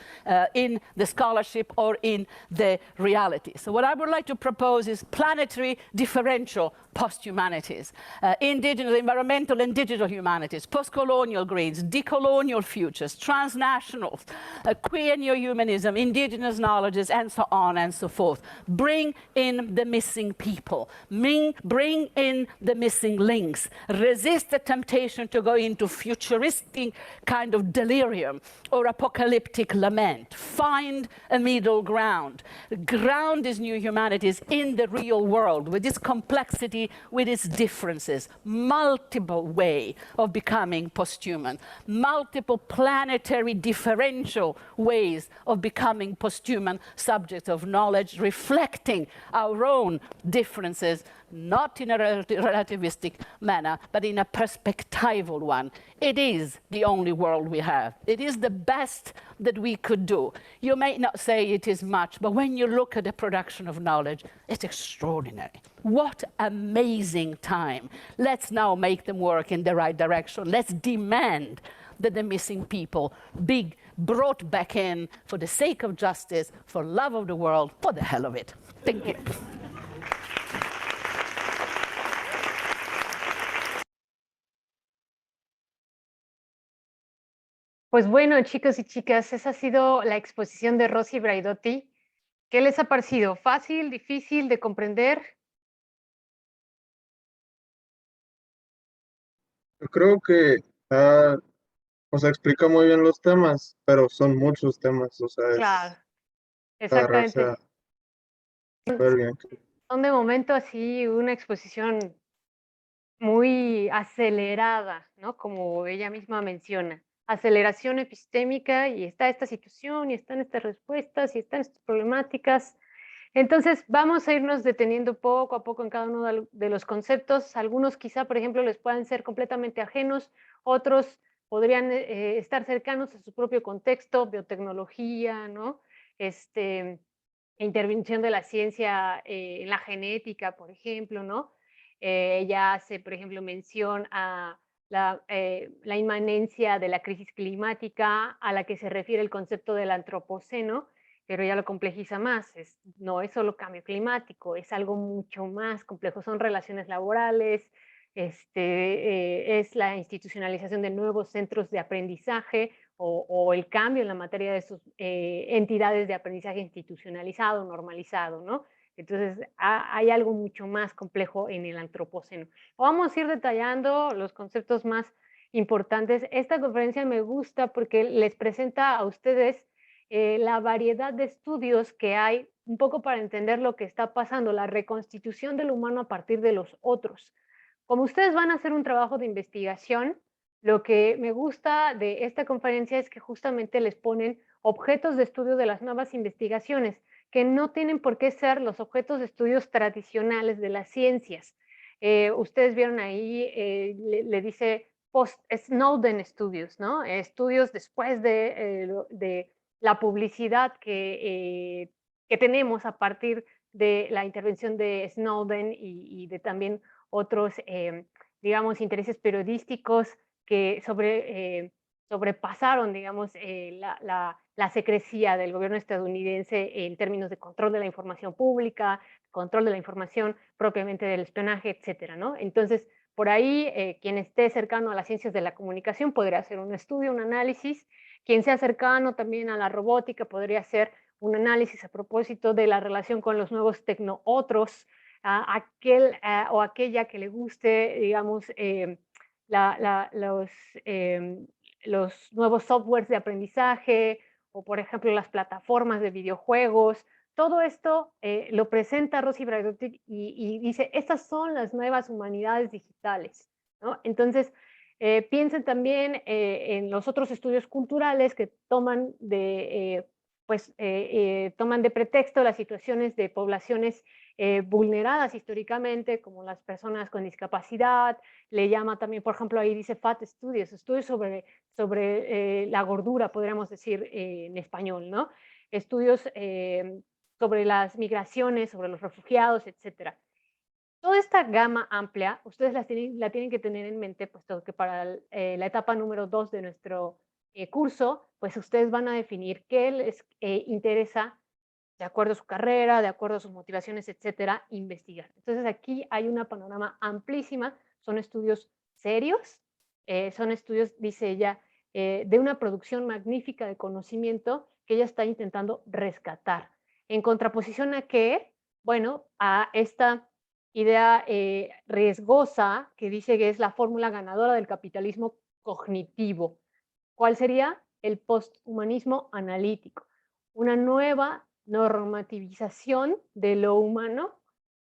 in the scholarship, or in the reality. So what I would like to propose is planetary differential post-humanities, indigenous, environmental and digital humanities, post-colonial greens, decolonial futures, transnationals, queer neo-humanism, indigenous knowledges, and so on and so forth. Bring in the missing people. Bring in the missing links. Resist the temptation to go into futuristic kind of delirium or apocalyptic lament. Find a middle ground. Ground these new humanities in the real world with its complexity, with its differences. Multiple way of becoming posthuman. Multiple planetary differential ways of becoming posthuman subjects of knowledge, reflecting our own differences, not in a relativistic manner, but in a perspectival one. It is the only world we have. It is the best that we could do. You may not say it is much, but when you look at the production of knowledge, it's extraordinary. What amazing time. Let's now make them work in the right direction. Let's demand that the missing people be brought back in for the sake of justice, for love of the world, for the hell of it. Thank you. Pues bueno, chicos y chicas, esa ha sido la exposición de Rosy Braidotti. ¿Qué les ha parecido? ¿Fácil, difícil de comprender? Yo creo que o sea, explica muy bien los temas, pero son muchos temas, o sea, Claro, es agarrarse a exactamente. ver bien. Son de momento así una exposición muy acelerada, ¿no? Como ella misma menciona, aceleración epistémica y está esta situación y están estas respuestas y están estas problemáticas. Entonces vamos a irnos deteniendo poco a poco en cada uno de los conceptos. Algunos quizá, por ejemplo, les puedan ser completamente ajenos, otros podrían estar cercanos a su propio contexto, biotecnología, ¿no? Intervención de la ciencia en la genética, por ejemplo, ¿no? Ella hace, por ejemplo, mención a la inmanencia de la crisis climática a la que se refiere el concepto del antropoceno, pero ya lo complejiza más. No es solo cambio climático, es algo mucho más complejo. Son relaciones laborales, es la institucionalización de nuevos centros de aprendizaje, o el cambio en la materia de sus entidades de aprendizaje institucionalizado, normalizado, ¿no? Entonces, hay algo mucho más complejo en el antropoceno. Vamos a ir detallando los conceptos más importantes. Esta conferencia me gusta porque les presenta a ustedes la variedad de estudios que hay, un poco para entender lo que está pasando, la reconstitución del humano a partir de los otros. Como ustedes van a hacer un trabajo de investigación, lo que me gusta de esta conferencia es que justamente les ponen objetos de estudio de las nuevas investigaciones, que no tienen por qué ser los objetos de estudios tradicionales de las ciencias. Ustedes vieron ahí, le dice post-Snowden Studios, ¿no? Estudios después de la publicidad que tenemos a partir de la intervención de Snowden y de también otros, digamos, intereses periodísticos que sobrepasaron, digamos, la secrecía del gobierno estadounidense en términos de control de la información pública, control de la información propiamente del espionaje, etcétera, ¿no? Entonces, por ahí, quien esté cercano a las ciencias de la comunicación podría hacer un estudio, un análisis. Quien sea cercano también a la robótica podría hacer un análisis a propósito de la relación con los nuevos tecno-otros, aquel o aquella que le guste, digamos, los nuevos softwares de aprendizaje o, por ejemplo, las plataformas de videojuegos. Todo esto lo presenta Rosy Braidotti y dice, estas son las nuevas humanidades digitales, ¿no? Entonces, piensen también en los otros estudios culturales que toman toman de pretexto las situaciones de poblaciones vulneradas históricamente, como las personas con discapacidad. Le llama también, por ejemplo, ahí dice FAT Studies, estudios sobre la gordura, podríamos decir en español, ¿no? Estudios sobre las migraciones, sobre los refugiados, etcétera. Toda esta gama amplia, ustedes la tienen que tener en mente, puesto que para la etapa número 2 de nuestro curso, pues ustedes van a definir qué les interesa, de acuerdo a su carrera, de acuerdo a sus motivaciones, etcétera, investigar. Entonces aquí hay una panorama amplísima, son estudios serios, son estudios, dice ella, de una producción magnífica de conocimiento que ella está intentando rescatar. En contraposición a qué, bueno, a esta idea riesgosa que dice que es la fórmula ganadora del capitalismo cognitivo. ¿Cuál sería? El posthumanismo analítico. Una nueva normativización de lo humano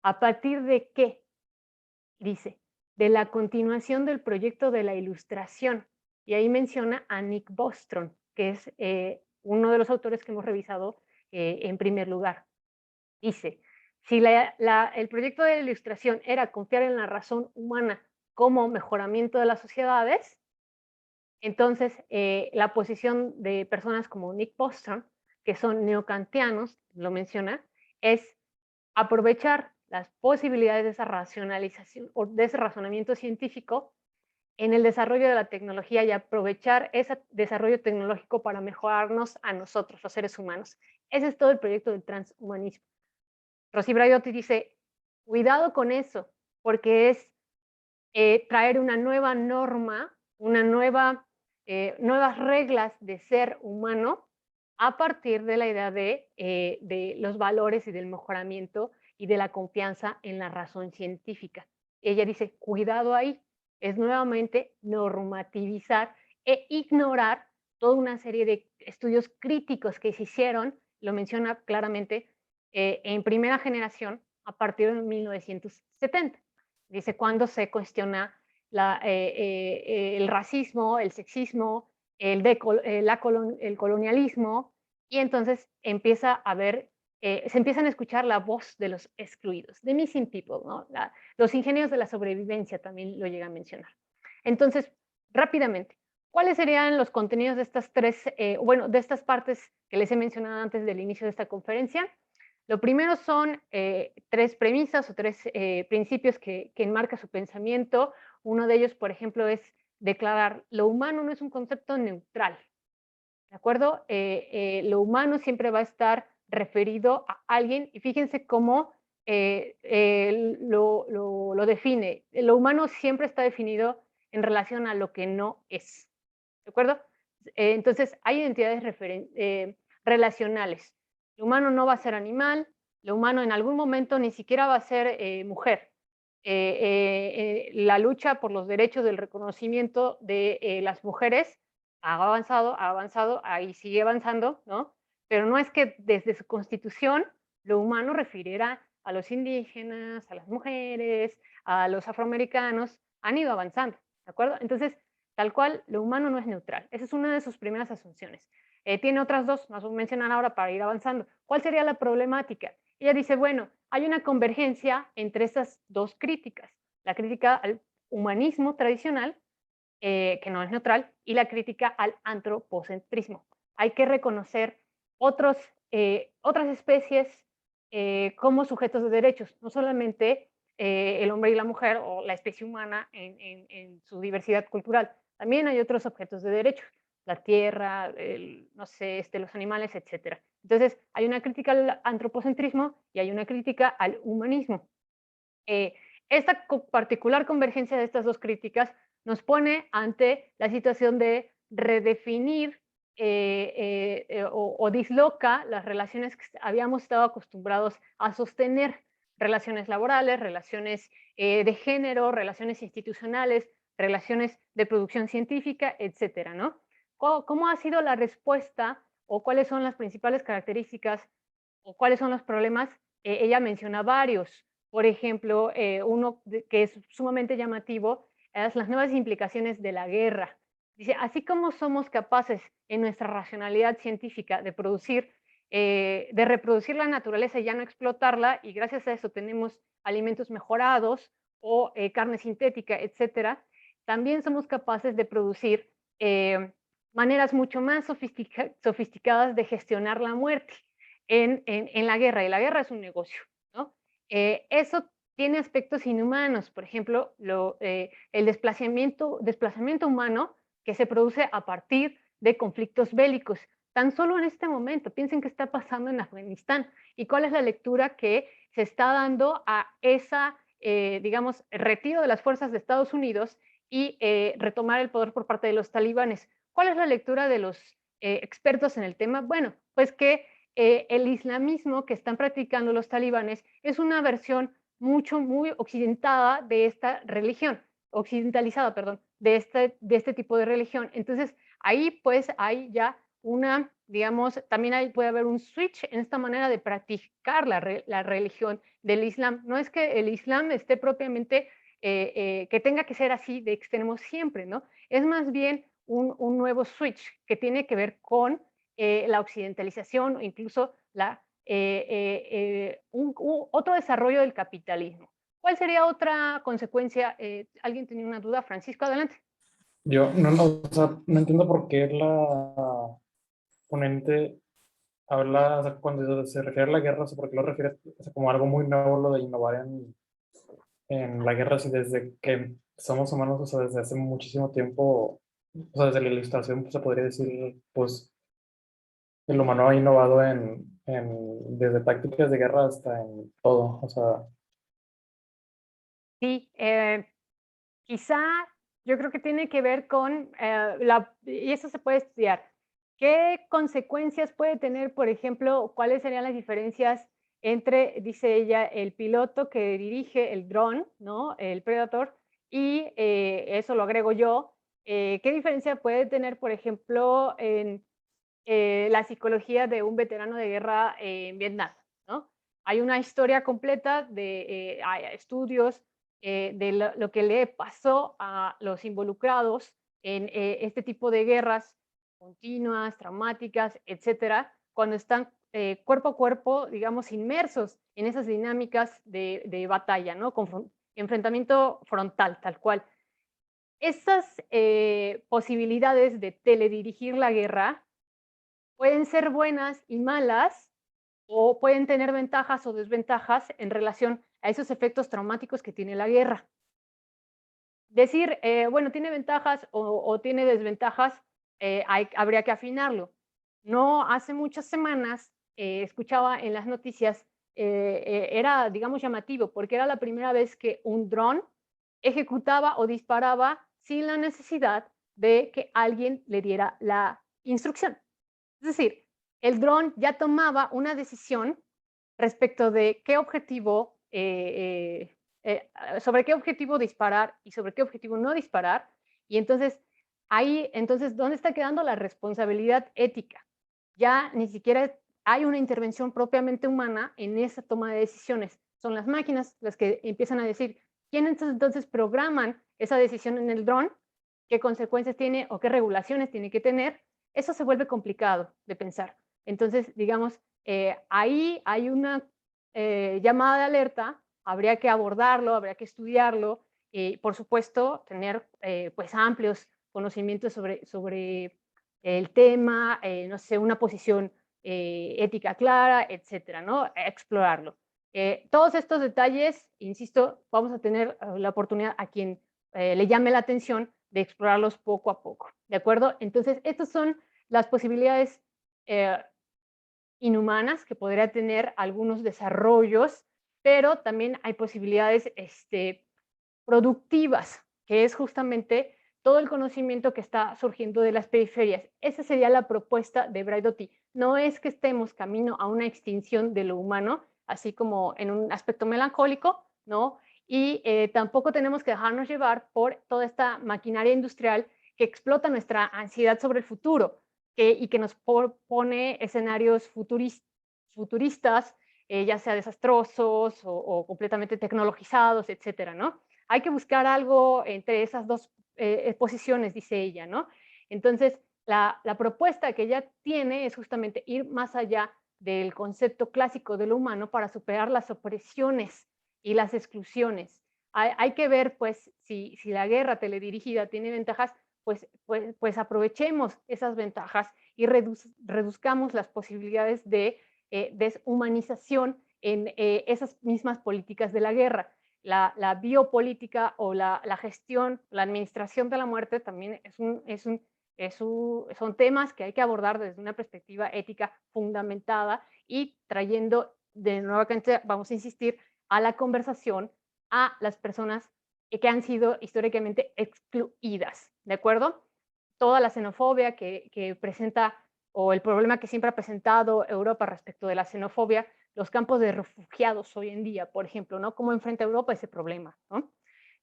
a partir de qué, dice, de la continuación del proyecto de la ilustración. Y ahí menciona a Nick Bostrom, que es uno de los autores que hemos revisado en primer lugar. Dice, si el proyecto de la ilustración era confiar en la razón humana como mejoramiento de las sociedades, entonces la posición de personas como Nick Bostrom, que son neocantianos, lo menciona, es aprovechar las posibilidades de esa racionalización o de ese razonamiento científico en el desarrollo de la tecnología y aprovechar ese desarrollo tecnológico para mejorarnos a nosotros, los seres humanos. Ese es todo el proyecto del transhumanismo. Rosy Braidotti dice, cuidado con eso, porque es traer una nueva norma, nuevas reglas de ser humano a partir de la idea de los valores y del mejoramiento y de la confianza en la razón científica. Ella dice, cuidado ahí, es nuevamente normativizar e ignorar toda una serie de estudios críticos que se hicieron, lo menciona claramente, en primera generación a partir de 1970. Dice, cuando se cuestiona el racismo, el sexismo, el colonialismo, y entonces empieza a haber, se empiezan a escuchar la voz de los excluidos, de missing people, ¿no? Los ingenios de la sobrevivencia también lo llega a mencionar. Entonces, rápidamente, ¿cuáles serían los contenidos de estas de estas partes que les he mencionado antes del inicio de esta conferencia? Lo primero son tres premisas o tres principios que enmarca su pensamiento. Uno de ellos, por ejemplo, es declarar lo humano no es un concepto neutral. ¿De acuerdo? Lo humano siempre va a estar referido a alguien, y fíjense cómo lo define. Lo humano siempre está definido en relación a lo que no es. ¿De acuerdo? Entonces, hay identidades relacionales. Lo humano no va a ser animal, lo humano en algún momento ni siquiera va a ser mujer. La lucha por los derechos del reconocimiento de las mujeres ha avanzado, ahí sigue avanzando, ¿no? Pero no es que desde su constitución lo humano refiriera a los indígenas, a las mujeres, a los afroamericanos, han ido avanzando, ¿de acuerdo? Entonces, tal cual, lo humano no es neutral. Esa es una de sus primeras asunciones. Tiene otras dos, más o mencionan ahora para ir avanzando. ¿Cuál sería la problemática? Ella dice, bueno, hay una convergencia entre estas dos críticas. La crítica al humanismo tradicional, que no es neutral, y la crítica al antropocentrismo. Hay que reconocer otras especies como sujetos de derechos, no solamente el hombre y la mujer o la especie humana en su diversidad cultural. También hay otros objetos de derechos, la tierra, no sé, los animales, etc. Entonces, hay una crítica al antropocentrismo y hay una crítica al humanismo. Esta particular convergencia de estas dos críticas nos pone ante la situación de redefinir o disloca las relaciones que habíamos estado acostumbrados a sostener, relaciones laborales, relaciones de género, relaciones institucionales, relaciones de producción científica, etcétera, ¿no? ¿Cómo ha sido la respuesta o cuáles son las principales características o cuáles son los problemas? Ella menciona varios. Por ejemplo, uno que es sumamente llamativo es las nuevas implicaciones de la guerra. Dice, así como somos capaces en nuestra racionalidad científica de reproducir la naturaleza y ya no explotarla, y gracias a eso tenemos alimentos mejorados o carne sintética, etcétera, también somos capaces de producir maneras mucho más sofisticadas de gestionar la muerte en la guerra, y la guerra es un negocio, ¿no? Eso tiene aspectos inhumanos, por ejemplo, el desplazamiento humano que se produce a partir de conflictos bélicos. Tan solo en este momento, piensen qué está pasando en Afganistán y cuál es la lectura que se está dando a esa, digamos, retiro de las fuerzas de Estados Unidos y retomar el poder por parte de los talibanes. ¿Cuál es la lectura de los expertos en el tema? Bueno, pues que el islamismo que están practicando los talibanes es una versión muy occidentada de esta religión, occidentalizada, perdón, de este tipo de religión. Entonces, ahí pues hay ya una, digamos, también ahí puede haber un switch en esta manera de practicar la religión del Islam. No es que el Islam esté propiamente, que tenga que ser así de extremo siempre, ¿no? Es más bien un nuevo switch que tiene que ver con la occidentalización o incluso otro desarrollo del capitalismo. ¿Cuál sería otra consecuencia? ¿Alguien tenía una duda? Francisco, adelante. Yo o sea, no entiendo por qué la ponente habla, o sea, cuando se refiere a la guerra, o sea, por qué lo refiere, o sea, como algo muy nuevo lo de innovar en la guerra, así desde que somos humanos, o sea, desde hace muchísimo tiempo, o sea, desde la ilustración, pues, se podría decir, pues, el humano ha innovado desde tácticas de guerra hasta en todo, o sea. Sí, quizá yo creo que tiene que ver con, y eso se puede estudiar, ¿Qué consecuencias puede tener, por ejemplo, cuáles serían las diferencias entre, dice ella, el piloto que dirige el dron, ¿no? El Predator, y eso lo agrego yo, ¿qué diferencia puede tener, por ejemplo, en la psicología de un veterano de guerra en Vietnam, ¿no? Hay una historia completa de hay estudios de lo que le pasó a los involucrados en este tipo de guerras continuas, traumáticas, etcétera, cuando están cuerpo a cuerpo, digamos, inmersos en esas dinámicas de batalla, ¿no? Con enfrentamiento frontal, tal cual. Estas posibilidades de teledirigir la guerra pueden ser buenas y malas, o pueden tener ventajas o desventajas en relación a esos efectos traumáticos que tiene la guerra. Decir, bueno, tiene ventajas o tiene desventajas, habría que afinarlo. No hace muchas semanas escuchaba en las noticias, era, digamos, llamativo, porque era la primera vez que un dron ejecutaba o disparaba sin la necesidad de que alguien le diera la instrucción. Es decir, el dron ya tomaba una decisión respecto de qué objetivo, sobre qué objetivo disparar y sobre qué objetivo no disparar. Y entonces, ahí, entonces, ¿dónde está quedando la responsabilidad ética? Ya ni siquiera hay una intervención propiamente humana en esa toma de decisiones. Son las máquinas las que empiezan a decir, ¿quiénes entonces programan esa decisión en el dron? ¿Qué consecuencias tiene o qué regulaciones tiene que tener? Eso se vuelve complicado de pensar. Entonces, digamos, ahí hay una llamada de alerta, habría que abordarlo, habría que estudiarlo, y por supuesto tener pues amplios conocimientos sobre el tema, no sé, una posición ética clara, etcétera, ¿no? Explorarlo. Todos estos detalles, insisto, vamos a tener la oportunidad a quien le llame la atención de explorarlos poco a poco, ¿de acuerdo? Entonces, estas son las posibilidades inhumanas que podría tener algunos desarrollos, pero también hay posibilidades productivas, que es justamente todo el conocimiento que está surgiendo de las periferias. Esa sería la propuesta de Braidotti. No es que estemos camino a una extinción de lo humano, así como en un aspecto melancólico, ¿no? Y tampoco tenemos que dejarnos llevar por toda esta maquinaria industrial que explota nuestra ansiedad sobre el futuro y que nos pone escenarios futuristas, ya sea desastrosos o completamente tecnologizados, etcétera, ¿no? Hay que buscar algo entre esas dos posiciones, dice ella, ¿no? Entonces, la propuesta que ella tiene es justamente ir más allá del concepto clásico de lo humano para superar las opresiones y las exclusiones. Hay que ver, pues, si la guerra teledirigida tiene ventajas, pues aprovechemos esas ventajas y reduzcamos las posibilidades de deshumanización en esas mismas políticas de la guerra. La biopolítica o la gestión, la administración de la muerte también son temas que hay que abordar desde una perspectiva ética fundamentada y trayendo de nueva cuenta, vamos a insistir, a la conversación a las personas que han sido históricamente excluidas, ¿de acuerdo? Toda la xenofobia que presenta, o el problema que siempre ha presentado Europa respecto de la xenofobia, los campos de refugiados hoy en día, por ejemplo, ¿no? ¿Cómo enfrenta Europa ese problema? ¿No?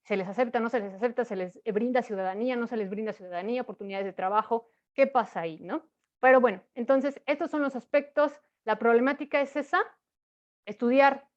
¿Se les acepta, no se les acepta? ¿Se les brinda ciudadanía, no se les brinda ciudadanía, oportunidades de trabajo? ¿Qué pasa ahí, no? Pero bueno, entonces, estos son los aspectos. La problemática es esa, estudiar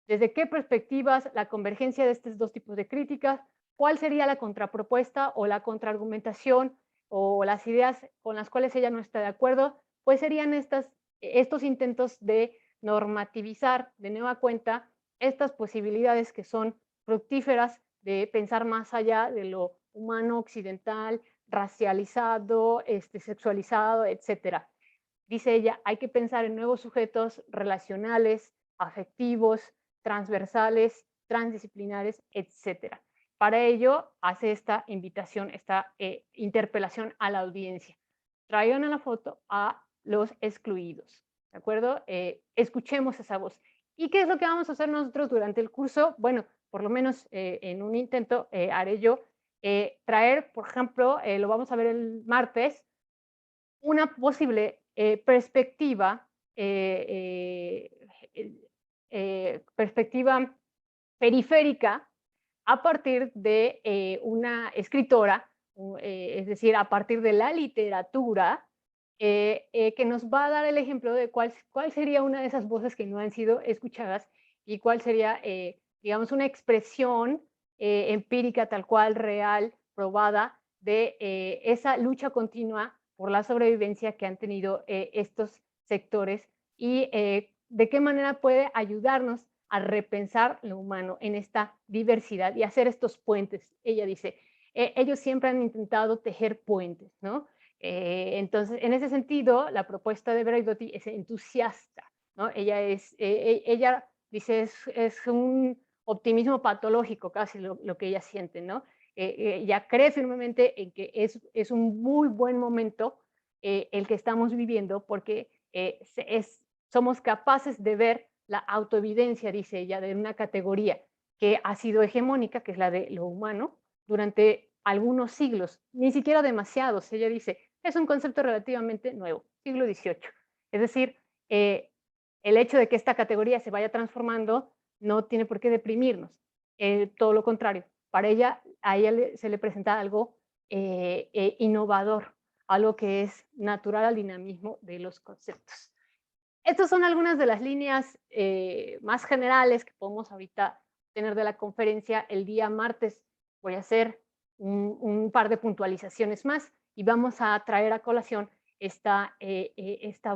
desde qué perspectivas la convergencia de estos dos tipos de críticas, cuál sería la contrapropuesta o la contraargumentación o las ideas con las cuales ella no está de acuerdo, pues serían estos intentos de normativizar de nueva cuenta estas posibilidades que son fructíferas de pensar más allá de lo humano, occidental, racializado, sexualizado, etcétera. Dice ella, hay que pensar en nuevos sujetos relacionales, afectivos, transversales, transdisciplinares, etcétera. Para ello, hace esta invitación, esta interpelación a la audiencia. Traigan a la foto a los excluidos, ¿de acuerdo? Escuchemos esa voz. ¿Y qué es lo que vamos a hacer nosotros durante el curso? Bueno, por lo menos en un intento haré yo, traer, por ejemplo, lo vamos a ver el martes, una posible perspectiva periférica a partir de una escritora, es decir, a partir de la literatura, que nos va a dar el ejemplo de cuál sería una de esas voces que no han sido escuchadas y cuál sería, digamos, una expresión empírica tal cual, real, probada, de esa lucha continua por la sobrevivencia que han tenido estos sectores y de qué manera puede ayudarnos a repensar lo humano en esta diversidad y hacer estos puentes. Ella dice, ellos siempre han intentado tejer puentes, ¿no? Entonces, en ese sentido, la propuesta de Braidotti es entusiasta, ¿no? Ella dice, es un optimismo patológico casi lo que ella siente, ¿no? Ella cree firmemente en que es un muy buen momento el que estamos viviendo porque somos capaces de ver la autoevidencia, dice ella, de una categoría que ha sido hegemónica, que es la de lo humano, durante algunos siglos, ni siquiera demasiados. Ella dice, es un concepto relativamente nuevo, siglo XVIII. Es decir, el hecho de que esta categoría se vaya transformando no tiene por qué deprimirnos, todo lo contrario. Para ella, a ella se le presenta algo innovador, algo que es natural al dinamismo de los conceptos. Estas son algunas de las líneas más generales que podemos ahorita tener de la conferencia. El día martes voy a hacer un par de puntualizaciones más y vamos a traer a colación esta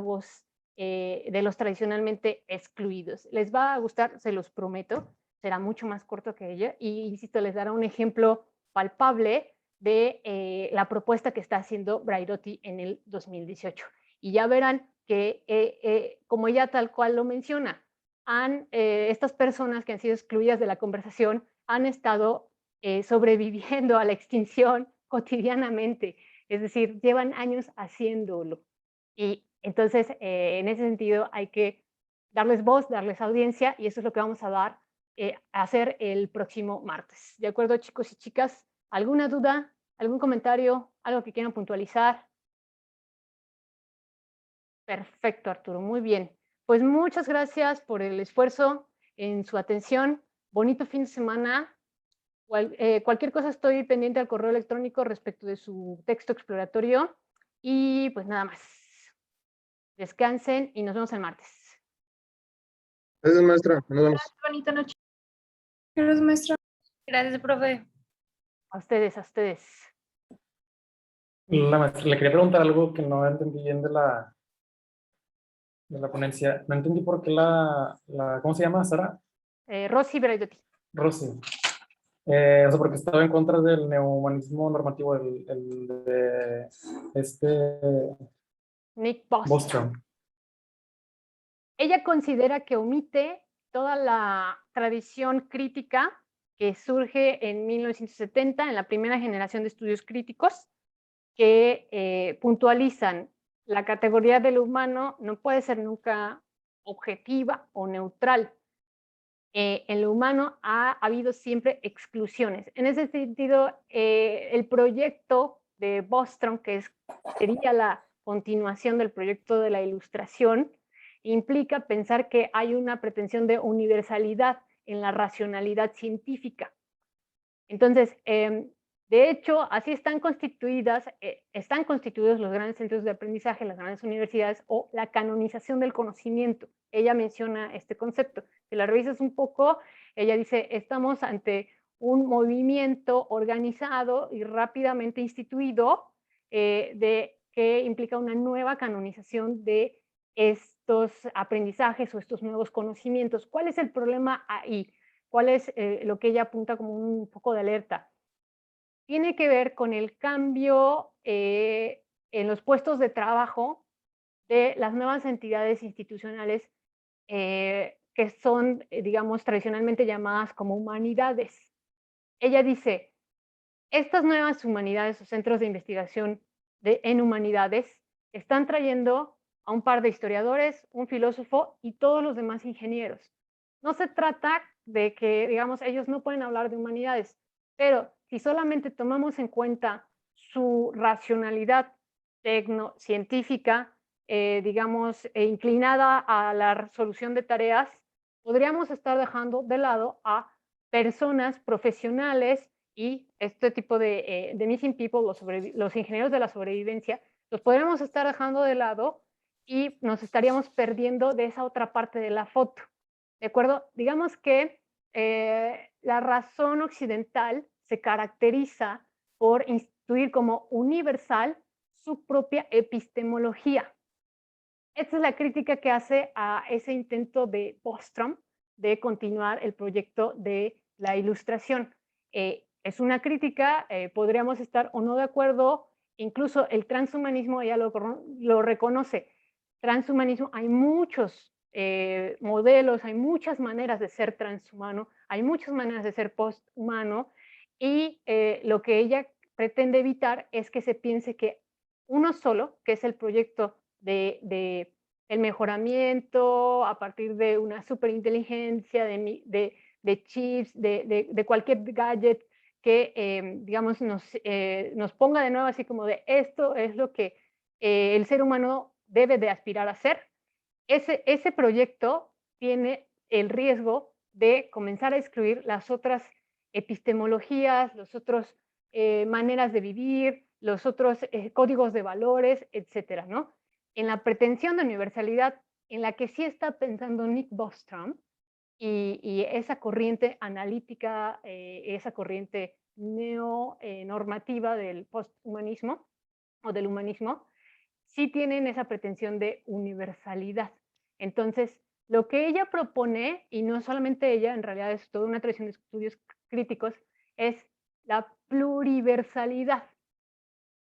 voz de los tradicionalmente excluidos. Les va a gustar, se los prometo, será mucho más corto que ella y, insisto, les dará un ejemplo palpable de la propuesta que está haciendo Braidotti en el 2018. Y ya verán que, como ella tal cual lo menciona, estas personas que han sido excluidas de la conversación han estado sobreviviendo a la extinción cotidianamente, es decir, llevan años haciéndolo. Y entonces, en ese sentido, hay que darles voz, darles audiencia, y eso es lo que vamos a hacer el próximo martes. ¿De acuerdo, chicos y chicas? ¿Alguna duda? ¿Algún comentario? ¿Algo que quieran puntualizar? Perfecto, Arturo, muy bien. Pues muchas gracias por el esfuerzo en su atención. Bonito fin de semana. Cualquier cosa estoy pendiente al correo electrónico respecto de su texto exploratorio. Y pues nada más. Descansen y nos vemos el martes. Gracias, maestra. Nos vemos. Bonita noche. Gracias, maestra. Gracias, profe. A ustedes, a ustedes. La maestra, le quería preguntar algo que no entendí bien de la ponencia. No entendí por qué ¿cómo se llama, Sara? Rosy Braidotti. Rosy. O sea, porque estaba en contra del neohumanismo normativo, el de Nick Bostrom. Bostrom. Ella considera que omite toda la tradición crítica que surge en 1970 en la primera generación de estudios críticos que puntualizan la categoría del humano no puede ser nunca objetiva o neutral. En lo humano ha habido siempre exclusiones. En ese sentido, el proyecto de Bostrom, que sería la continuación del proyecto de la Ilustración, implica pensar que hay una pretensión de universalidad en la racionalidad científica. Entonces, de hecho, así están constituidos los grandes centros de aprendizaje, las grandes universidades o la canonización del conocimiento. Ella menciona este concepto. Si la revisas un poco, ella dice, estamos ante un movimiento organizado y rápidamente instituido que implica una nueva canonización de estos aprendizajes o estos nuevos conocimientos. ¿Cuál es el problema ahí? ¿Cuál es lo que ella apunta como un foco de alerta? Tiene que ver con el cambio en los puestos de trabajo de las nuevas entidades institucionales que son, digamos, tradicionalmente llamadas como humanidades. Ella dice, estas nuevas humanidades o centros de investigación en humanidades están trayendo a un par de historiadores, un filósofo y todos los demás ingenieros. No se trata de que, digamos, ellos no pueden hablar de humanidades, pero si solamente tomamos en cuenta su racionalidad científica, digamos, inclinada a la resolución de tareas, podríamos estar dejando de lado a personas profesionales y este tipo de missing people, los ingenieros de la sobrevivencia, los podríamos estar dejando de lado y nos estaríamos perdiendo de esa otra parte de la foto. ¿De acuerdo? Digamos que la razón occidental se caracteriza por instituir como universal su propia epistemología. Esta es la crítica que hace a ese intento de Bostrom de continuar el proyecto de la ilustración. Es una crítica, podríamos estar o no de acuerdo, incluso el transhumanismo ya lo reconoce. Transhumanismo, hay muchos modelos, hay muchas maneras de ser transhumano, hay muchas maneras de ser posthumano, y lo que ella pretende evitar es que se piense que uno solo, que es el proyecto de el mejoramiento a partir de una superinteligencia, de chips, de cualquier gadget que, digamos, nos ponga de nuevo así como de esto es lo que el ser humano debe de aspirar a ser. Ese proyecto tiene el riesgo de comenzar a excluir las otras epistemologías, las otras maneras de vivir, los otros códigos de valores, etcétera, ¿no? En la pretensión de universalidad en la que sí está pensando Nick Bostrom y esa corriente analítica, esa corriente neonormativa del posthumanismo o del humanismo, sí tienen esa pretensión de universalidad. Entonces, lo que ella propone, y no solamente ella, en realidad es toda una tradición de estudios críticos, es la pluriversalidad.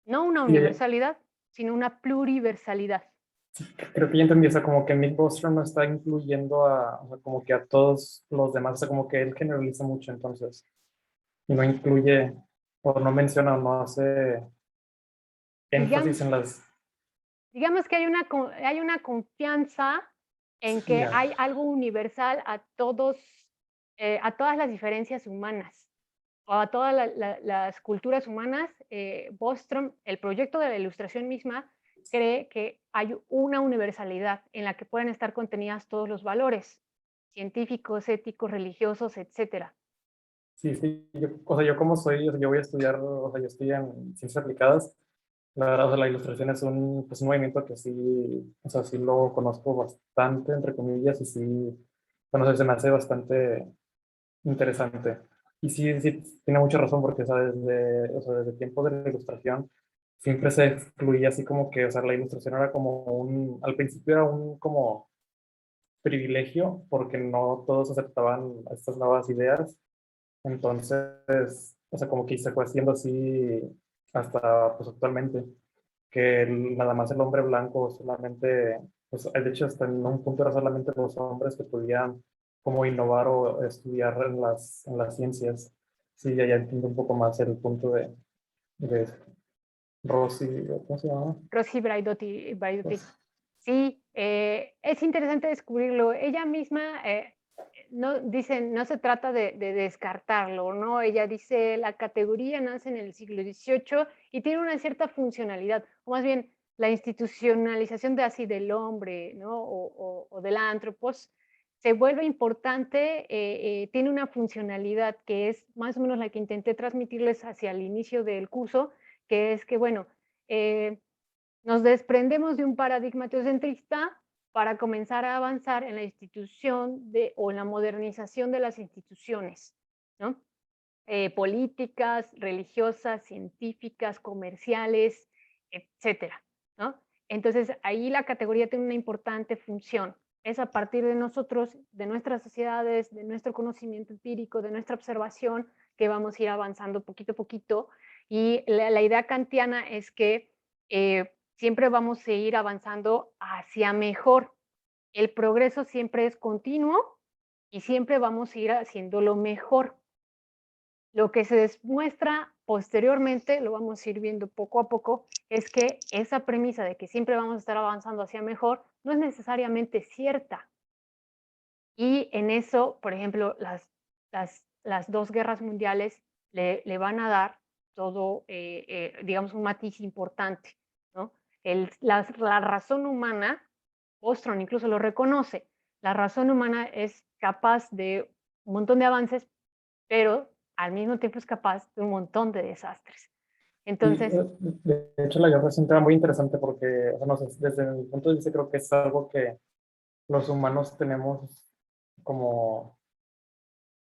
No una universalidad, sino una pluriversalidad. Creo que ya entendí, o sea, como que Nick Bostrom no está incluyendo o sea, como que a todos los demás, o sea, como que él generaliza mucho entonces, y no incluye, o no menciona, o no hace énfasis en las... Digamos que hay una confianza en que Ya. hay algo universal a todas las diferencias humanas, o a todas las culturas humanas. Bostrom, el proyecto de la ilustración misma, cree que hay una universalidad en la que pueden estar contenidas todos los valores científicos, éticos, religiosos, etcétera. Sí, sí, o sea, yo como soy, o sea, yo voy a estudiar, o sea, yo estoy en ciencias aplicadas. La verdad, o sea, la ilustración es pues, un movimiento que sí, o sea, sí lo conozco bastante, entre comillas, y sí, bueno, se me hace bastante interesante. Y sí, sí, tiene mucha razón porque, o sea, desde tiempo de la ilustración siempre se excluía así como que, o sea, la ilustración era como al principio era un como privilegio porque no todos aceptaban estas nuevas ideas. Entonces, o sea, como que se fue haciendo así hasta pues actualmente, que nada más el hombre blanco solamente, pues de hecho hasta en un punto era solamente los hombres que podían como innovar o estudiar en las ciencias. Sí, ya entiendo un poco más el punto de Rossi, ¿cómo se llama? Rossi Braidotti. Sí, es interesante descubrirlo. Ella misma no se trata de descartarlo, ¿no? Ella dice la categoría nace en el siglo XVIII y tiene una cierta funcionalidad, o más bien la institucionalización del hombre, ¿no? O del antropos se vuelve importante, tiene una funcionalidad que es más o menos la que intenté transmitirles hacia el inicio del curso, que es que, bueno, nos desprendemos de un paradigma teocentrista para comenzar a avanzar en la institución o en la modernización de las instituciones, ¿no? Políticas, religiosas, científicas, comerciales, etcétera, ¿no? Entonces, ahí la categoría tiene una importante función. Es a partir de nosotros, de nuestras sociedades, de nuestro conocimiento empírico, de nuestra observación, que vamos a ir avanzando poquito a poquito. Y la idea kantiana es que siempre vamos a ir avanzando hacia mejor. El progreso siempre es continuo y siempre vamos a ir haciéndolo mejor. Lo que se demuestra posteriormente, lo vamos a ir viendo poco a poco, es que esa premisa de que siempre vamos a estar avanzando hacia mejor no es necesariamente cierta. Y en eso, por ejemplo, las dos guerras mundiales le van a dar todo, digamos, un matiz importante, ¿no? La razón humana, Ostrom incluso lo reconoce, la razón humana es capaz de un montón de avances, pero al mismo tiempo es capaz de un montón de desastres. Entonces, de hecho, la guerra es un tema muy interesante porque, o sea, no sé, desde mi punto de vista creo que es algo que los humanos tenemos como,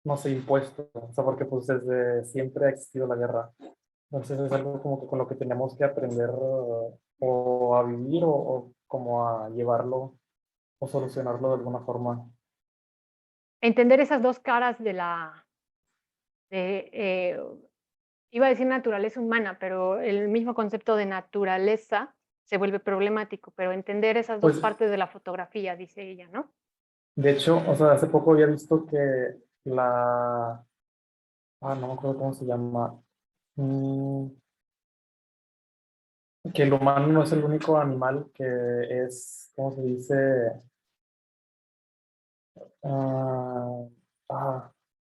no sé, impuesto, o sea, porque pues desde siempre ha existido la guerra. Entonces es algo como que con lo que tenemos que aprender o a vivir o como a llevarlo o solucionarlo de alguna forma. entender esas dos caras de iba a decir naturaleza humana, pero el mismo concepto de naturaleza se vuelve problemático, pero entender esas dos Pues, partes de la fotografía, dice ella, ¿no? de hecho, o sea, hace poco había visto que no me acuerdo cómo se llama, mm, que el humano no es el único animal que es, ¿cómo se dice? Ah,